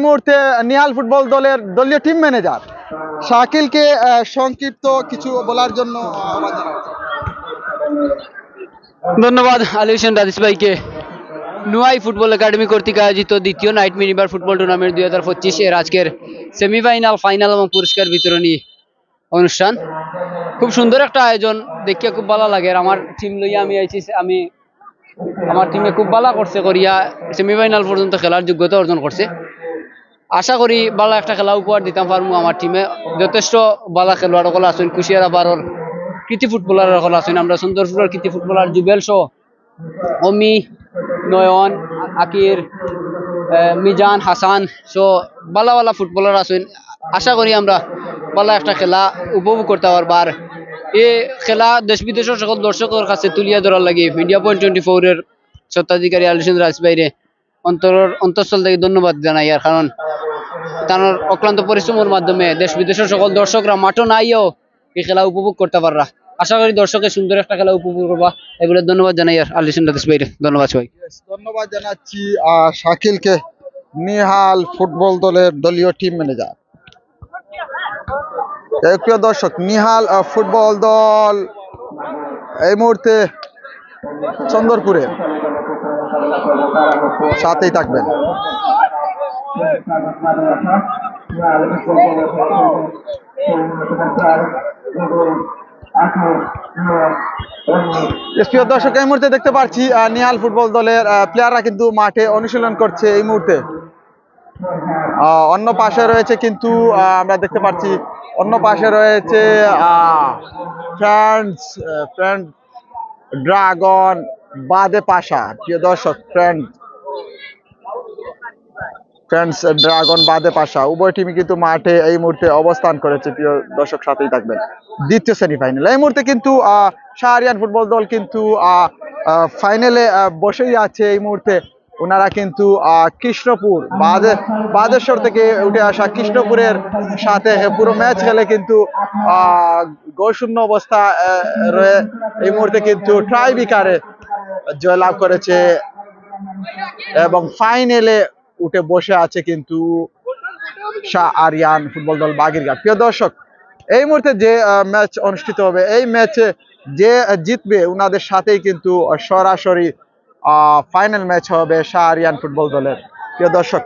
মুহূর্তে নিহাল ফুটবল দলের দলীয় টিম ম্যানেজার শাকিলকে সংক্ষিপ্ত কিছু বলার জন্য আহ্বান জানাচ্ছি। ধন্যবাদ আলী হোসেন রাজিস ভাইকে। নুয়াই ফুটবল একাডেমি কর্তৃক আয়োজিত দ্বিতীয় নাইট মিনিবার ফুটবল টুর্নামেন্ট 2025 এর আজকের সেমিফাইনাল, ফাইনাল এবং পুরস্কার বিতরণী অনুষ্ঠান। খুব সুন্দর একটা আয়োজন, দেখিয়া খুব ভালো লাগে। আমার টিম লইয়া আমি আইছি, আমি আমার টিমে খুব ভালো করছে করিয়া সেমিফাইনাল পর্যন্ত খেলার যোগ্যতা অর্জন করছে। আশা করি ভালো একটা খেলা উপহার দিতাম পারবো। আমার টিমে যথেষ্ট ভালো খেলোয়াড় সকল আছেন, কুশিয়ারা বারোর কৃতি ফুটবলার সকল আছেন। আমরা সুন্দরপুরের কৃতি ফুটবলার জুবেল সহ অমি, নয়ন, আকির, মিজান, হাসান সহ ভালো ভালো ফুটবলার আছেন। আশা করি আমরা ভালো একটা খেলা উপভোগ করতে পারবো। আর এই খেলা দেশ বিদেশের সকল দর্শকের কাছে তুলিয়া ধরার লাগে ইন্ডিয়া পয়েন্ট 24 এর স্বত্বাধিকারী আলী হোসেন রাজ ভাইরে অন্তঃস্থল থেকে ধন্যবাদ জানাই। আর কারণ তার অক্লান্ত পরিশ্রমের মাধ্যমে দেশ বিদেশের সকল দর্শকরা মাঠও নাইও এই খেলা উপভোগ করতে পাররা। আশা করি দর্শকের সুন্দর একটা খেলা উপভোগ করবা। এগুলো ধন্যবাদ জানাই আর আলী হোসেন রাজ ভাইরে ধন্যবাদ সবাই। ধন্যবাদ জানাচ্ছি শাকিলকে, নিহাল ফুটবল দলের দলীয় টিম ম্যানেজার। প্রিয় দর্শক, নিহাল ফুটবল দল এই মুহূর্তে চন্দরপুরে, সাথেই থাকবেন। প্রিয় দর্শক, এই মুহূর্তে দেখতে পাচ্ছি নিহাল ফুটবল দলের প্লেয়াররা কিন্তু মাঠে অনুশীলন করছে এই মুহূর্তে। অন্য পাশে রয়েছে কিন্তু আমরা দেখতে পাচ্ছি অন্য পাশে রয়েছে ফ্রেন্ডস ড্রাগন বাদে পাশা। প্রিয় দর্শক, ফ্রেন্ডস ড্রাগন বাদে পাশা উভয় টিমই কিন্তু মাঠে এই মুহূর্তে অবস্থান করেছে। প্রিয় দর্শক, সাথেই থাকবেন। দ্বিতীয় সেমিফাইনাল এই মুহূর্তে কিন্তু শাহরিয়ান ফুটবল দল কিন্তু ফাইনালে বসেই আছে এই মুহূর্তে। ওনারা কিন্তু কৃষ্ণপুর বাদেশ্বর থেকে উঠে আসা কৃষ্ণপুরের সাথে পুরো ম্যাচ খেলে কিন্তু গোলশূন্য অবস্থা রয়ে এই মুহূর্তে কিন্তু ট্রাইবিকারে জয়লাভ করেছে এবং ফাইনালে উঠে বসে আছে কিন্তু শাহরিয়ান ফুটবল দল বাগেরহাট। প্রিয় দর্শক, এই মুহূর্তে যে ম্যাচ অনুষ্ঠিত হবে, এই ম্যাচে যে জিতবে ওনাদের সাথেই কিন্তু সরাসরি ফাইনাল ম্যাচ হবে শাহরিয়ান ফুটবল দলের। প্রিয় দর্শক,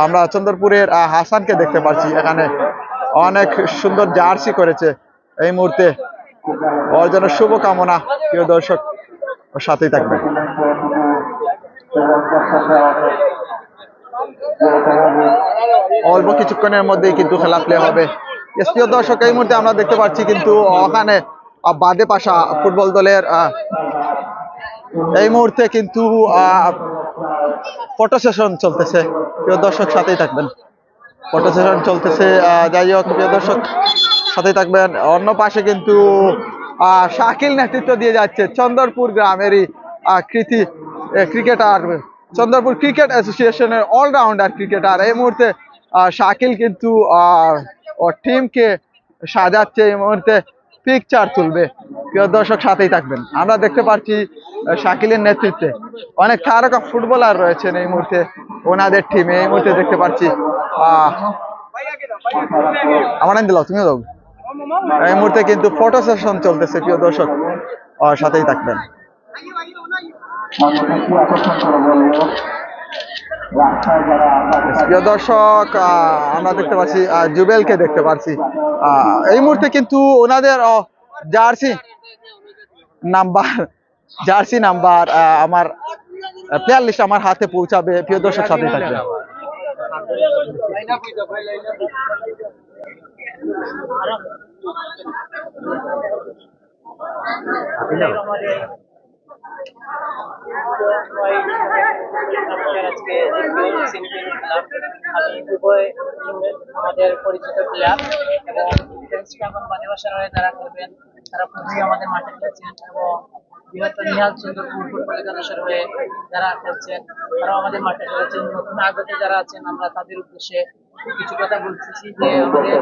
আমরা চন্দরপুরের হাসানকে দেখতে পাচ্ছি, এখানে অনেক সুন্দর জার্সি করেছে এই মুহূর্তে। ওর জন্য শুভকামনা। প্রিয় দর্শক, ওর সাথেই থাকবে। অল্প কিছুক্ষণের মধ্যেই কিন্তু খেলা প্লে হবে। প্রিয় দর্শক, এই মুহূর্তে আমরা দেখতে পাচ্ছি কিন্তু ওখানে বাদে পাশা ফুটবল দলের এই মুহূর্তে কিন্তু ফটো সেশন চলতেছে। প্রিয় দর্শক, সাথেই থাকবেন। ফটো সেশন চলতেছে, যাই হোক প্রিয় দর্শক সাথেই থাকবেন। অন্য পাশে কিন্তু শাকিল নেতৃত্ব দিয়ে যাচ্ছে চন্দরপুর গ্রামেরই কৃতি ক্রিকেটার, চন্দরপুর ক্রিকেট অ্যাসোসিয়েশনের অলরাউন্ডার ক্রিকেটার। এই মুহূর্তে শাকিল কিন্তু ওর টিমকে সাজাচ্ছে, এই মুহূর্তে পিকচার তুলবে। প্রিয় দর্শক, সাথেই থাকবেন। আমরা দেখতে পাচ্ছি শাকিলের নেতৃত্বে অনেক তারকা ফুটবলার রয়েছেন এই মুহূর্তে ওনাদের টিমে। এই মুহূর্তে দেখতে পাচ্ছি আমার দিল তুমি দাও। এই মুহূর্তে কিন্তু ফটো সেশন চলতেছে। প্রিয় দর্শক, সাথেই থাকবেন। প্রিয় দর্শক, আমরা দেখতে পাচ্ছি জুবেলকে দেখতে পাচ্ছি এই মুহূর্তে কিন্তু ওনাদের জার্সি নাম্বার আমার প্লেয়ার লিস্ট আমার হাতে পৌঁছাবে। প্রিয় দর্শক, সাথেই থাকবে। আমাদের পরিচিত প্লেয়ার এবং যারা খেলবেন তারা খুবই আমাদের মাঠে খেলছেন এবং বৃহত্তর নিহাল চন্দ্রপুর ফুটবল একাদশের হয়ে যারা খেলছেন তারাও আমাদের মাঠে খেলেছেন। নতুন আগত যারা আছেন আমরা তাদের উদ্দেশ্যে কিছু কথা বলতেছি যে আমাদের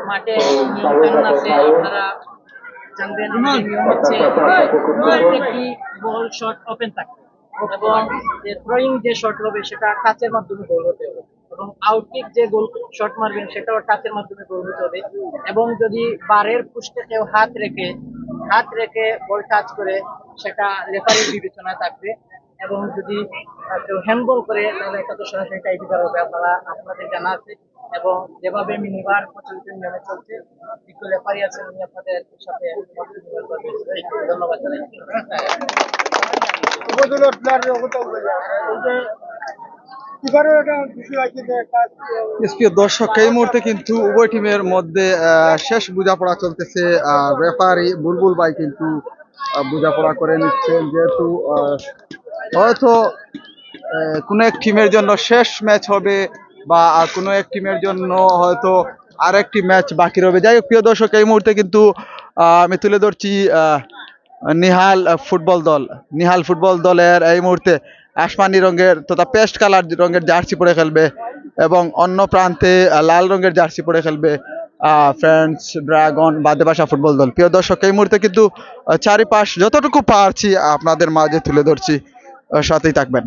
মাঠে নিয়ম কানুন আছে, আপনারা জানবেন। আমাদের নিয়ম হচ্ছে প্রত্যেকটি বল শট ওপেন থাকে এবং থ্রোয়িং যে শট হবে সেটা কাচের মাধ্যমে গোল হতে হবে। এবং আউটকিক যে গোল শট মারবেন সেটাও টাচের মাধ্যমে গোল হতে হবে। এবং যদি বারের পুষ্টে কেউ হাত রেখে বল টাচ করে সেটা রেফারির বিবেচনায় থাকবে। এবং যদি কেউ হ্যান্ডবল করে তাহলে এটা তো সরাসরি টাইপিকার হবে, আপনাদের জানা আছে। এবং যেভাবে মিনিবার প্রচলিত নিয়মে চলছে, বিজ্ঞ রেফারি আছেন, উনি আপনাদের সাথে মত বিনিময় করবেন। ধন্যবাদ জানাই। প্রিয় দর্শক, এই মুহূর্তে কিন্তু উভয় টিমের মধ্যে শেষ বোঝাপড়া চলতেছে। রেফারি বুলবুল ভাই কিন্তু বোঝাপড়া করে নিচ্ছেন, যেহেতু হয়তো কোনো এক টিমের জন্য শেষ ম্যাচ হবে বা কোনো এক টিমের জন্য হয়তো আরেকটি ম্যাচ বাকি রবে। যাই হোক প্রিয় দর্শক, এই মুহূর্তে কিন্তু আমি তুলে ধরছি নিহাল ফুটবল দলের এই মুহূর্তে আসমানি রঙের তথা পেস্ট কালার রঙের জার্সি পরে খেলবে এবং অন্য প্রান্তে লাল রঙের জার্সি পরে খেলবে ফ্রেন্ডস ড্রাগন বাদেবাসা ফুটবল দল। প্রিয় দর্শক, এই মুহূর্তে কিন্তু চারিপাশ যতটুকু পারছি আপনাদের মাঝে তুলে ধরছি, সাথেই থাকবেন।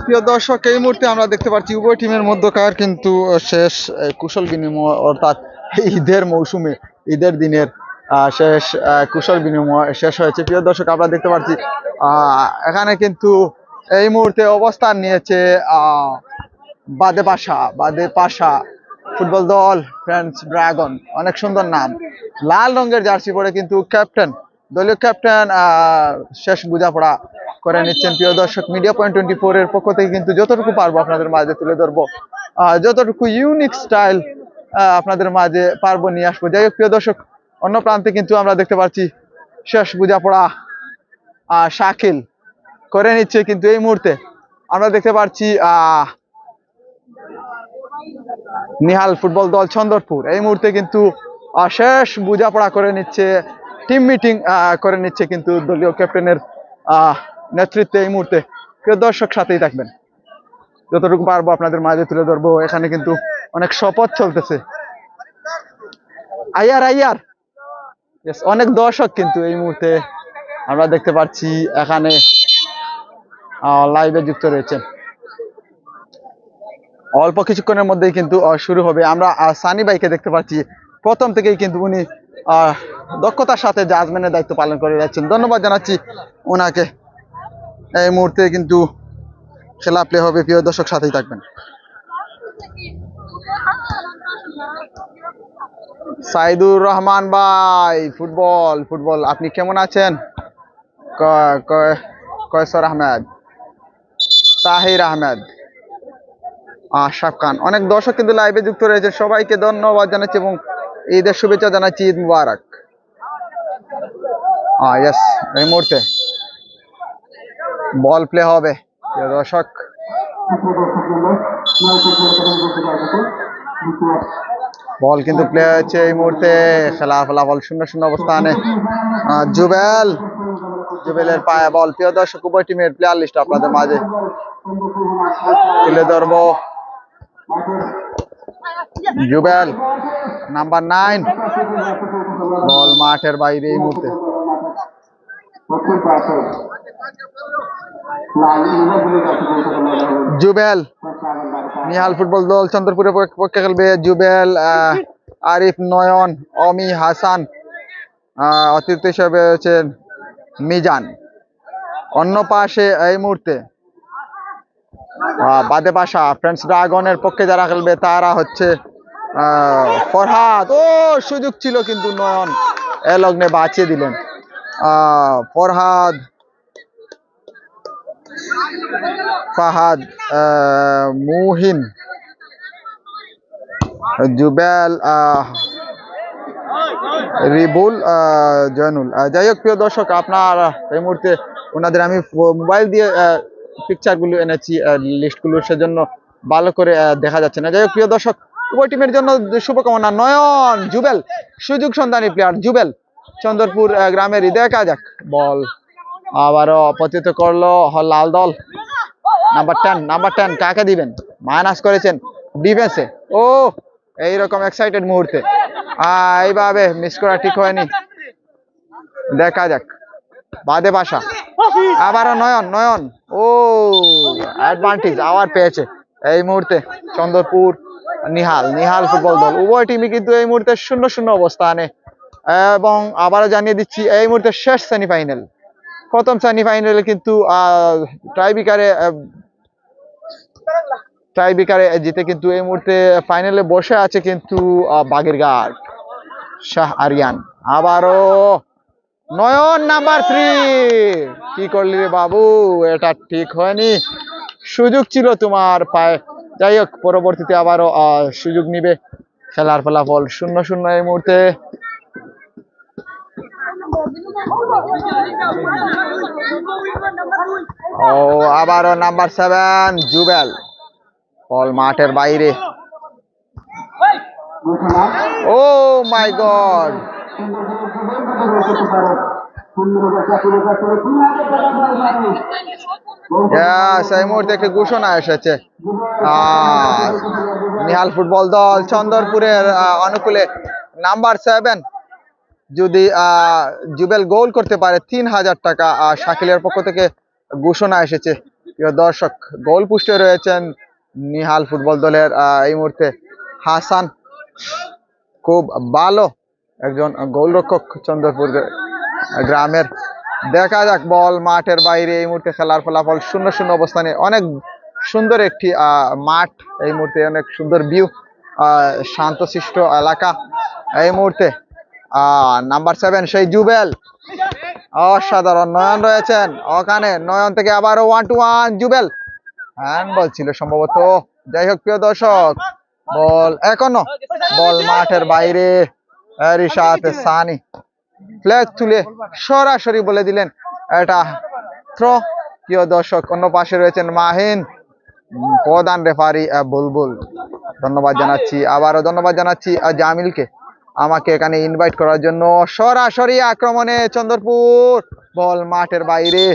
প্রিয় দর্শক, এই মুহূর্তে আমরা দেখতে পাচ্ছি উভয় টিমের মধ্যকার কিন্তু শেষ কুশল বিনিময়, অর্থাৎ ঈদের মৌসুমে ঈদের দিনের শেষ কুশল বিনিময় শেষ হয়েছে। প্রিয় দর্শক, আমরা দেখতে পাচ্ছি এখানে কিন্তু এই মুহূর্তে অবস্থান নিয়েছে বাদেপাশা ফুটবল দল ফ্রেন্ডস ড্রাগন। অনেক সুন্দর নাম। লাল রঙের জার্সি পরে কিন্তু দলীয় ক্যাপ্টেন শেষ বোঝাপড়া করে নিচ্ছেন। প্রিয় দর্শক, মিডিয়া পয়েন্ট 24 এর পক্ষ থেকে কিন্তু যতটুকু পারবো আপনাদের মাঝে তুলে ধরবো, যতটুকু ইউনিক স্টাইল আপনাদের মাঝে পারবো নিয়ে আসবো। যাই হোক প্রিয় দর্শক, অন্য প্রান্তে কিন্তু আমরা দেখতে পাচ্ছি শেষ বোঝাপড়া শাকিল করে নিচ্ছে। কিন্তু এই মুহূর্তে আমরা দেখতে পাচ্ছি নিহাল ফুটবল দল চন্দরপুর এই মুহূর্তে কিন্তু শেষ বোঝাপড়া করে নিচ্ছে, টিম মিটিং করে নিচ্ছে কিন্তু দলীয় ক্যাপ্টেনের নেতৃত্বে। এই মুহূর্তে প্রিয় দর্শক, সাথেই থাকবেন, যতটুকু পারবো আপনাদের মাঝে তুলে ধরবো। এখানে কিন্তু অনেক শপথ চলতেছে। আইয়ার অনেক দর্শক কিন্তু এই মুহূর্তে আমরা দেখতে পাচ্ছি এখানে লাইভে যুক্ত রয়েছেন। অল্প কিছুক্ষণের মধ্যেই কিন্তু শুরু হবে। আমরা সানি ভাইকে দেখতে পাচ্ছি প্রথম থেকেই কিন্তু উনি দক্ষতার সাথে জাজমেন্টের দায়িত্ব পালন করে যাচ্ছেন। ধন্যবাদ জানাচ্ছি ওনাকে। এই মুহূর্তে কিন্তু খেলা প্লে হবে। প্রিয় দর্শক, সাথেই থাকবেন। সাইদুর রহমান ভাই, ফুটবল ফুটবল, আপনি কেমন আছেন? কয়সর আহমেদ, তাহির আহমেদ, আশরাফ খান, অনেক দর্শক কিন্তু লাইভে যুক্ত রয়েছে, সবাইকে ধন্যবাদ জানাচ্ছি এবং ঈদের শুভেচ্ছা জানাচ্ছি, ঈদ মুবারক। ইয়েস, এই মুহূর্তে বল প্লে হবে প্রিয় দর্শক। বল কিন্তু প্লে হচ্ছে এই মুহূর্তে, খেলার ফলাফল 0-0 অবস্থানে। জুবেলের পায়ে বল, প্রিয় দর্শক উভয় টিমের প্লেয়ার লিস্ট আপনাদের মাঝে তুলে ধরবো। জুবেল নাম্বার 9, বল মাঠের বাইরে এই মুহূর্তে। জুবেল নিহাল ফুটবল দল চন্দ্রপুরের পক্ষে খেলবে। জুবেল, আরিফ, নয়ন, অমি, হাসান, অতিরিক্ত হিসেবে হচ্ছেন মিজান। অন্য পাশে এই মুহূর্তে বাদে পাশা ফ্রেন্ডস ড্রাগনের পক্ষে যারা খেলবে তারা হচ্ছে ফরহাদ। ও সুযোগ ছিল কিন্তু নয়ন এ লগ্নে বাঁচিয়ে দিলেন। ফরহাদ, ফাহাদ, মুহিন, জুবেল, রিবুল, জয়নুল। যাই হোক প্রিয় দর্শক, আপনার এই মুহূর্তে ওনাদের আমি মোবাইল দিয়ে পিকচারগুলো এনেছি লিস্টগুলো, সেজন্য ভালো করে দেখা যাচ্ছে না। যাই হোক প্রিয় দর্শক, উভয় টিমের জন্য শুভকামনা। নয়ন, জুবেল সুযোগ সন্ধানী প্লেয়ার, জুবেল চন্দ্রপুর গ্রামের। দেখা যাক, বল আবারও অপতিত করলো লাল দল। নাম্বার 10 কাকে দিবেন? মাইনাস করেছেন ডিফেন্সে। ও এইরকম এক্সাইটেড মুহূর্তে এইভাবে মিস করা ঠিক হয়নি। দেখা যাক, বাদে বাসা, আবারও নয়ন। ও অ্যাডভান্টেজ আবার পেয়েছে এই মুহূর্তে চন্দ্রপুর নিহাল ফুটবল দল। উভয় টিমই কিন্তু এই মুহূর্তে 0-0 অবস্থানে। এবং আবারও জানিয়ে দিচ্ছি, এই মুহূর্তে শেষ সেমিফাইনাল। প্রথম সেমিফাইনালে কিন্তু টাইব্রেকারে জিতে কিন্তু এই মুহূর্তে ফাইনালে বসে আছে কিন্তু বাগেরঘাট শাহ আরিয়ান। আবারও নয়ন নাম্বার 3, কি করলি রে বাবু, এটা ঠিক হয়নি, সুযোগ ছিল তোমার পায়ে। যাই হোক, পরবর্তীতে আবারও সুযোগ নিবে। খেলার ফলাফল 0-0 এই মুহূর্তে। ও আবারও নাম্বার 7 জুবেল, বল মাঠের বাইরে। ও মাই গড, এই মুহূর্তে একটি ঘোষণা এসেছে। নিহাল ফুটবল দল চন্দ্রপুরের অনুকূলে নাম্বার 7 যদি জুবেল গোল করতে পারে 3000 টাকা শাকিলের পক্ষ থেকে ঘোষণা এসেছে। প্রিয় দর্শক, গোল পোস্টে রয়েছেন নিহাল ফুটবল দলের এই মুহূর্তে হাসান, খুব ভালো একজন গোলরক্ষক চন্দ্রপুর গ্রামের। দেখা যাক, বল মাঠের বাইরে এই মুহূর্তে। খেলার ফলাফল 0-0 অবস্থানে। অনেক সুন্দর একটি মাঠ এই মুহূর্তে, অনেক সুন্দর ভিউ, শান্তশিষ্ট এলাকা এই মুহূর্তে। নাম্বার 7 সেই জুবেল, অসাধারণ। নয়ন রয়েছেন ওখানে, নয়ন থেকে আবারও 1-1 জুবেল, হ্যান্ডবল ছিল সম্ভবত। যাই হোক প্রিয় দর্শক, বল এখনো বল মাঠের বাইরে। এরই সাথে সানি ফ্ল্যাগ তুলে সরাসরি বলে দিলেন এটা থ্রো। প্রিয় দর্শক, অন্য পাশে রয়েছেন মাহিন, প্রধান রেফারি বুলবুল। ধন্যবাদ জানাচ্ছি, আবারও ধন্যবাদ জানাচ্ছি জামিলকে আমাকে এখানে ইনভাইট করার জন্য। সরাসরি আক্রমণে চন্দ্রপুর, বল মাঠের বাইরে।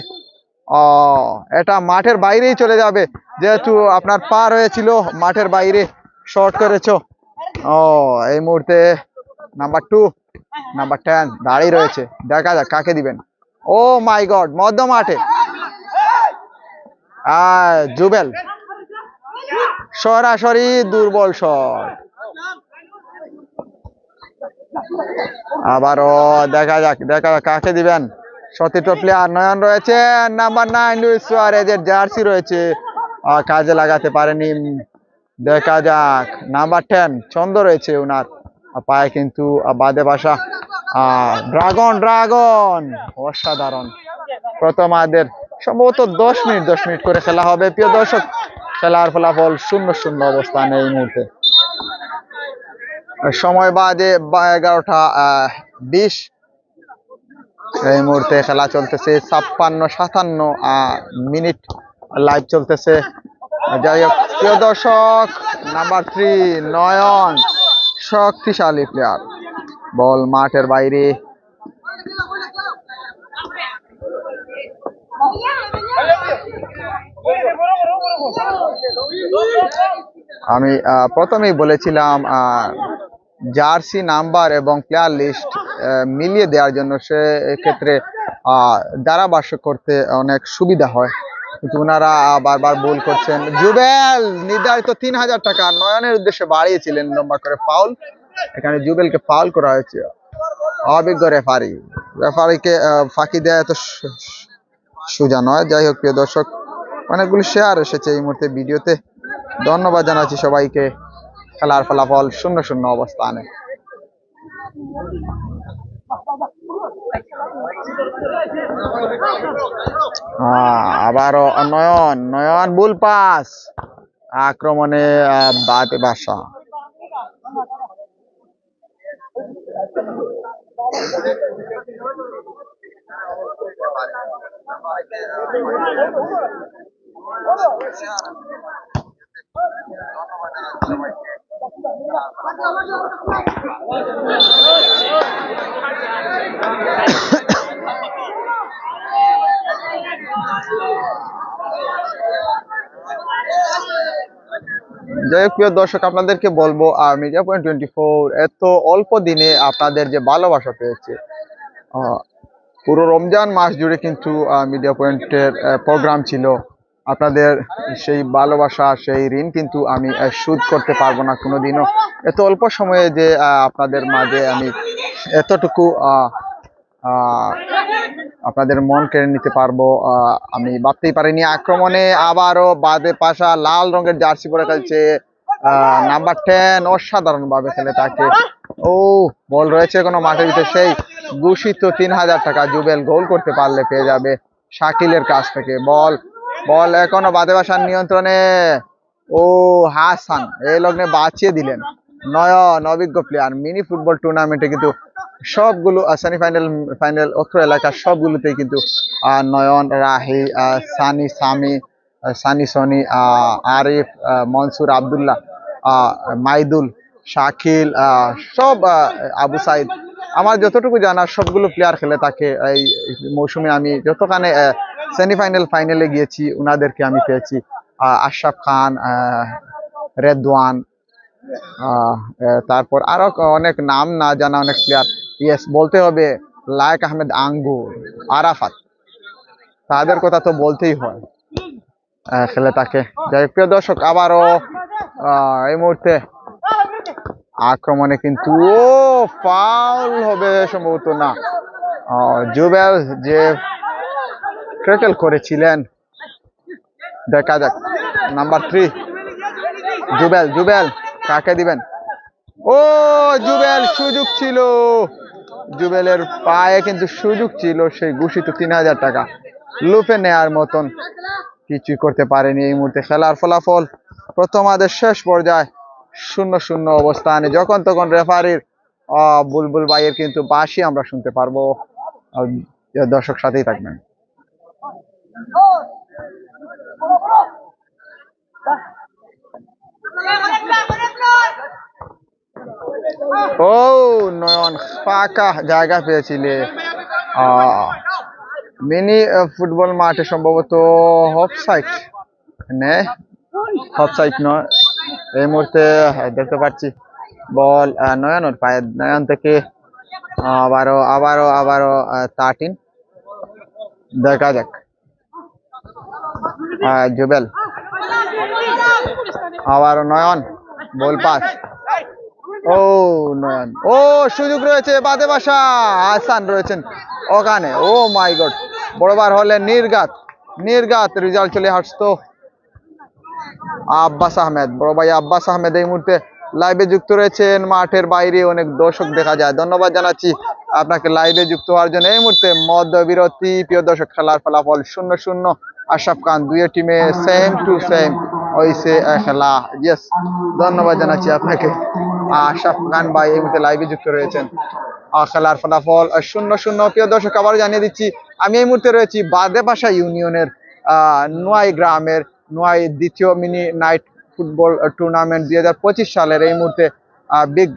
এটা মাঠের বাইরেই চলে যাবে, যেহেতু আপনার পার হয়েছিল মাঠের বাইরে, শর্ট করেছো। এই মুহূর্তে নাম্বার 2 নাম্বার 10 দাঁড়িয়ে রয়েছে। দেখা যাক কাকে দিবেন। ও মাই গড, মধ্য মাঠে জুবেল, সরাসরি দুর্বল শট। আবারও দেখা যাক কাকে দিবেন। সতীর্থ প্লেয়ার নয়ন রয়েছে, নাম্বার 9 লুইস সুয়ারেজের জার্সি রয়েছে, কাজে লাগাতে পারেনি। দেখা যাক, নাম্বার 10 ছন্দ রয়েছে ওনার, পায়ে কিন্তু বাদে বাসা ড্রাগন অসাধারণ। প্রথমার্ধের সম্ভবত 10 মিনিট করে খেলা হবে প্রিয় দর্শক। খেলার ফলাফল 0-0 অবস্থানে এই মুহূর্তে। সময় বাদে 11:20 এই মুহূর্তে খেলা চলতেছে। 56-57 মিনিট লাইভ চলতেছে। যাই হোক প্রিয় দর্শক, নাম্বার 3 নয়ন শক্তিশালী প্লেয়ার, বল মাঠের বাইরে। আমি প্রথমেই বলেছিলাম জার্সি নাম্বার এবং প্লেয়ার লিস্ট মিলিয়ে দেওয়ার জন্য, সে ক্ষেত্রে ধারাভাষ্য করতে অনেক সুবিধা হয়, কিন্তু ওনারা বারবার ভুল করছেন। জুবেল নির্ধারিত 3000 টাকা নয়নের উদ্দেশ্যে বাড়িয়েছিলেন, লম্বা করে ফাউল। এখানে জুবেলকে ফাউল করা হয়েছে। অভিজ্ঞ রেফারিকে ফাঁকি দেওয়া এত সোজা নয়। যাই হোক প্রিয় দর্শক, অনেকগুলো শেয়ার এসেছে এই মুহূর্তে ভিডিওতে, ধন্যবাদ জানাচ্ছি সবাইকে। খেলার ফলাফল 0-0 অবস্থানে। আবারও নয়ন বুল পাস, আক্রমণে বাদে বাসা। যাই হোক প্রিয় দর্শক, আপনাদেরকে বলবো মিডিয়া পয়েন্ট 24 এত অল্প দিনে আপনাদের যে ভালোবাসা পেয়েছে, পুরো রমজান মাস জুড়ে কিন্তু মিডিয়া পয়েন্টের প্রোগ্রাম ছিল। আপনাদের সেই ভালোবাসা, সেই ঋণ কিন্তু আমি শোধ করতে পারবো না কোনোদিনও। এত অল্প সময়ে যে আপনাদের মাঝে আমি এতটুকু আপনাদের মন কেড়ে নিতে পারবো আমি ভাবতেই পারিনি। আক্রমণে আবারও বাদে পাশা লাল রঙের জার্সি পরে খেলছে নাম্বার 10, অসাধারণ ভাবে খেলে তাকে। ও বল রয়েছে কোনো মাঠের ভিতরে, সেই ঘোষিত 3000 টাকা জুবেল গোল করতে পারলে পেয়ে যাবে শাকিলের কাছ থেকে। বল এখনো বাদে বাসার নিয়ন্ত্রণে। ও হাসান এই লগ্নে বাঁচিয়ে দিলেন। নয়ন অভিজ্ঞ প্লেয়ার, মিনি ফুটবল টুর্নামেন্টে কিন্তু সবগুলো সেমিফাইনাল, ফাইনাল অত্র এলাকার সবগুলোতেই কিন্তু নয়ন, রাহি, সানি সনি, আরিফ, মনসুর, আবদুল্লাহ, মাইদুল, শাকিল, সব আবু সাইদ, আমার যতটুকু জানা সবগুলো প্লেয়ার খেলে থাকে। এই মৌসুমে আমি যতখানে সেমিফাইনাল, ফাইনালে গিয়েছি ওনাদেরকে আমি পেয়েছি। আশরাফ খান, রেদওয়ান, তারপর আরো অনেক নাম না জানা অনেক প্লেয়ার। ইয়েস, বলতে হবে লায়েক আহমেদ আঙ্গুর, আরাফাত, তাদের কথা তো বলতেই হয়, খেলে থাকে। যাই হোক প্রিয় দর্শক, আবারও এই মুহূর্তে আক্রমণে কিন্তু ফাউল হবে সম্ভবত, না, জুবেল যে ট্যাকল করেছিলেন, দেখা যাক। নাম্বার 3 জুবেল কাকে দিবেন? ও জুবেল, সুযোগ ছিল, জুবেলের পায়ে কিন্তু সুযোগ ছিল, সেই ঘোষিত 3000 টাকা লুফে নেয়ার মতন কিছুই করতে পারেনি। এই মুহূর্তে খেলার ফলাফল প্রথমার্ধের শেষ পর্যায়ে 0-0 অবস্থানে। যখন তখন রেফারির বুলবুল ভাইয়ের কিন্তু বাঁশি আমরা শুনতে পারবো। দর্শক সাথেই থাকবেন। ও নয়ন ফাঁকা জায়গা পেয়েছিলে মিনি ফুটবল মাঠে, সম্ভবত অফসাইড, অফসাইড নয়। এই মুহূর্তে দেখতে পাচ্ছি বল নয়নের পায়ে, নয়ন থেকে আবারও 13, দেখা যাক। জুবেল, আবারও নয়ন, বল পাস। ও নয়ন, ও সুযোগ রয়েছে বাদে বাসা, হাসান রয়েছেন ওখানে। ও মাই গড, বড়বার হলে নির্ঘাত রেজাল্ট চলে আসতো। আব্বাস আহমেদ, বড় ভাই আব্বাস আহমেদ এই মুহূর্তে লাইভে যুক্ত রয়েছেন, মাঠের বাইরে অনেক দর্শক দেখা যায়, ধন্যবাদ জানাচ্ছি আপনাকে লাইভে যুক্ত হওয়ার জন্য। এই মুহূর্তে মধ্যবিরতি, প্রিয় দর্শক, খেলার ফলাফল 0-0। আশরাফ খান, দুই টিমে সেম টু সেম হয়েছে খেলা। ইয়েস, ধন্যবাদ জানাচ্ছি আপনাকে আশরাফ খান ভাই, এই মুহূর্তে লাইভে যুক্ত রয়েছেন। খেলার ফলাফল 0-0। প্রিয় দর্শক, আবার জানিয়ে দিচ্ছি আমি এই মুহূর্তে রয়েছি বাদেপাশা ইউনিয়নের নোয়াই গ্রামের নোয়াই দ্বিতীয় মিনি নাইট ফুটবল টুর্নামেন্ট 2025 সালের। এই মুহূর্তে বিগ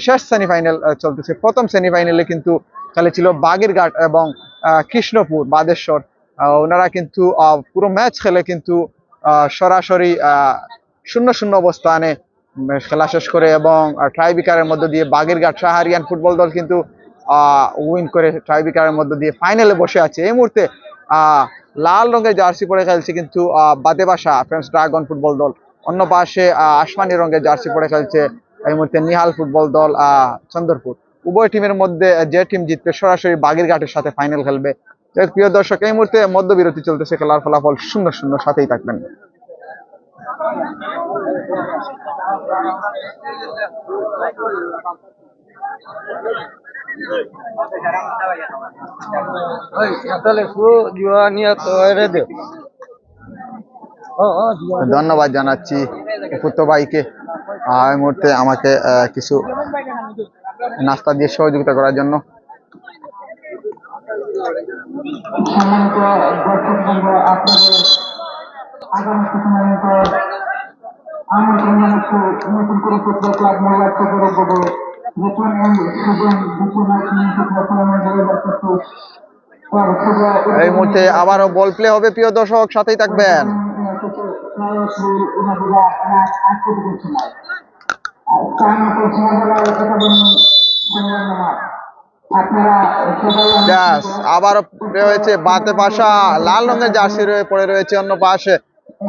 শেষ সেমিফাইনাল চলতেছে। প্রথম সেমিফাইনালে কিন্তু খেলেছিল বাগেরঘাট এবং কৃষ্ণপুর বাদেশ্বর। ওনারা কিন্তু পুরো ম্যাচ খেলে কিন্তু সরাসরি 0-0 অবস্থানে খেলা শেষ করে এবং ট্রাইবিকারের মধ্য দিয়ে বাগেরঘাট শাহরিয়ান ফুটবল দল কিন্তু উইন করে ট্রাইবিকারের মধ্য দিয়ে ফাইনালে বসে আছে। এই মুহূর্তে লাল রঙের জার্সি পরে খেলছে কিন্তু বাদেবাসা ফ্রেন্ডস ড্রাগন ফুটবল দল। অন্য পাশে আসমানি রঙের জার্সি পরে খেলছে এই মুহূর্তে নিহাল ফুটবল দল চন্দ্রপুর। উভয় টিমের মধ্যে যে টিম জিতবে সরাসরি বাগেরঘাটের সাথে ফাইনাল খেলবে। প্রিয় দর্শক, এই মুহূর্তে মধ্যবিরতি চলতেছে, খেলার ফলাফল 0-0, সাথেই থাকবেন। ধন্যবাদ জানাচ্ছি পুত্র ভাইকে এই মুহূর্তে আমাকে কিছু নাস্তা দিয়ে সহযোগিতা করার জন্য। এই মুহূর্তে আবারও বল প্লে হবে, প্রিয় দর্শক, সাথেই থাকবেন। আবারও রয়েছে বাদেপাশা লাল রঙের জার্সি পরে রয়েছে, অন্য পাশে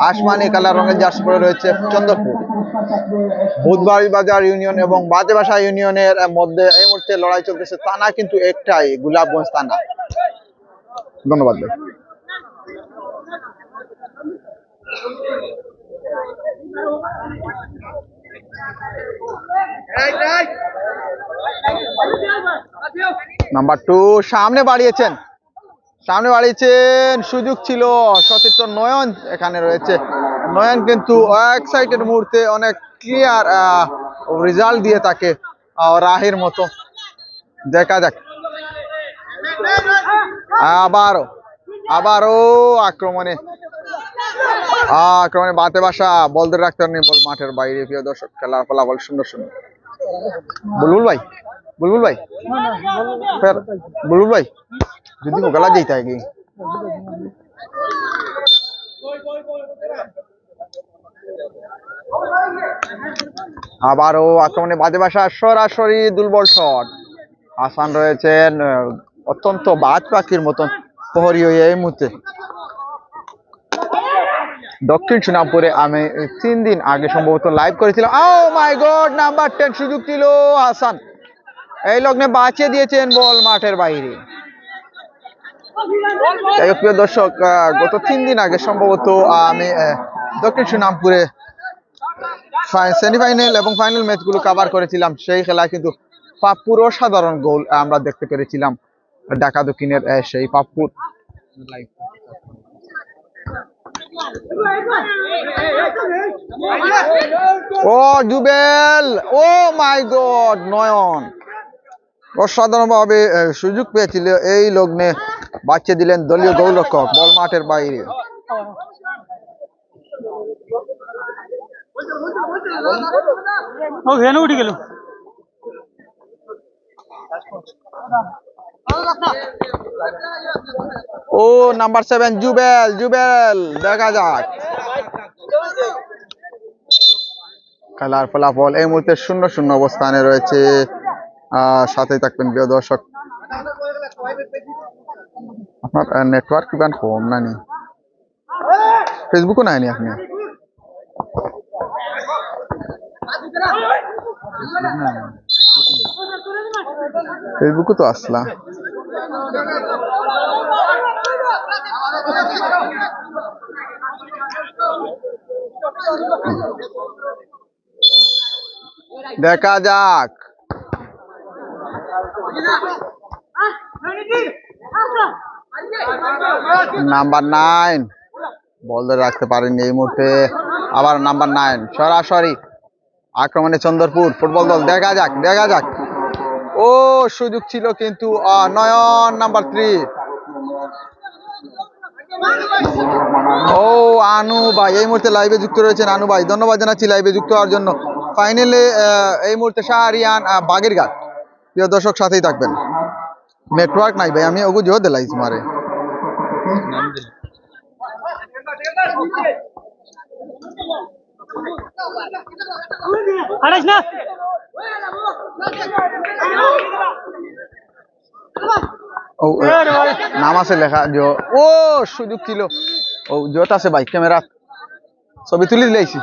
আসমানি কালার রঙের জার্সি পরে রয়েছে চন্দ্রপুর। বুধবাড়ি বাজার ইউনিয়ন এবং বাদেপাশা ইউনিয়নের মধ্যে এই মুহূর্তে লড়াই চলতেছে। থানা কিন্তু একটাই, গোলাপগঞ্জ থানা। ধন্যবাদ ভাই। নাম্বার 2 সামনে বাড়িয়েছেন, সুযোগ ছিল, সতীর্থ নয়ন এখানে রয়েছে। নয়ন কিন্তু এক্সাইটেড মুহূর্তে অনেক ক্লিয়ার রেজাল্ট দিয়ে তাকে রাহের মতো। দেখা যাক, আবারও আক্রমণে বাদেপাশা বল ধরে রাখতে পারেনি, বল মাঠের বাইরে। প্রিয় দর্শক, খেলার ফলাফল 0-0। বুলবুল ভাই যদি গলা যেতে হয় কি আবারও আক্রমণে বাদেপাশা, সরাসরি দুর্বল শট। হাসান রয়েছেন অত্যন্ত বাজ পাখির মতন প্রহরী হয়ে এই মুহূর্তে। দক্ষিণ সুনামপুরে আমি 3 দিন আগে সম্ভবত লাইভ করেছিলাম। ও মাই গড, নাম্বার 10 সুযোগ ছিল হাসান, এই লগ্নে বাঁচিয়ে দিয়েছেন বল মাঠের বাইরে। প্রিয় দর্শক, গত 3 দিন আগে সম্ভবত আমি দক্ষিণ সুনামপুরে সেমিফাইনাল এবং ফাইনাল ম্যাচগুলো কভার করেছিলাম। সেই খেলায় কিন্তু পাপ্পুর অসাধারণ গোল আমরা দেখতে পেরেছিলাম, ঢাকা দক্ষিণের সেই পাপ্পুর। ও জুবেল, ও মাই গড, নয়ন অসাধারণ ভাবে সুযোগ পেয়েছিল, এই লগ্নে বাঁচিয়ে দিলেন দলীয় গোলরক্ষক, বল মাঠের বাইরে। উঠে গেল। ও নাম্বার 7 জুবেল, দেখা যাক। খেলার ফলাফল এই মুহূর্তে 0-0 অবস্থানে রয়েছে। সাথেই থাকবেন প্রিয় দর্শক। আপনার নেটওয়ার্ক কি কম নানি, ফেসবুকও নাইনি আপনি? ফেসবুকও তো আসলা। দেখা যাক। নাম্বার 9 বল ধরে রাখতে পারেনি এই মুহূর্তে। আবার নাম্বার 9 সরাসরি আক্রমণে চন্দ্রপুর ফুটবল দল। দেখা যাক দেখা যাক। ও সুযোগ ছিল কিন্তু নয়ন নাম্বার 3। ও আনু ভাই এই মুহূর্তে লাইভে যুক্ত রয়েছেন। আনু ভাই ধন্যবাদ জানাচ্ছি লাইভে যুক্ত হওয়ার জন্য। ফাইনালে এই মুহূর্তে শাহরিয়ান বাগেরঘাট। প্রিয় দর্শক সাথেই থাকবেন। নেটওয়ার্ক নাই ভাই, আমি ওগু জো দিলাই তোমারে। ও নাম আছে লেখা জো। ও সুযোগ ছিল। ও জোট আছে ভাই, ক্যামেরা ছবি তুলে দিলাইছি।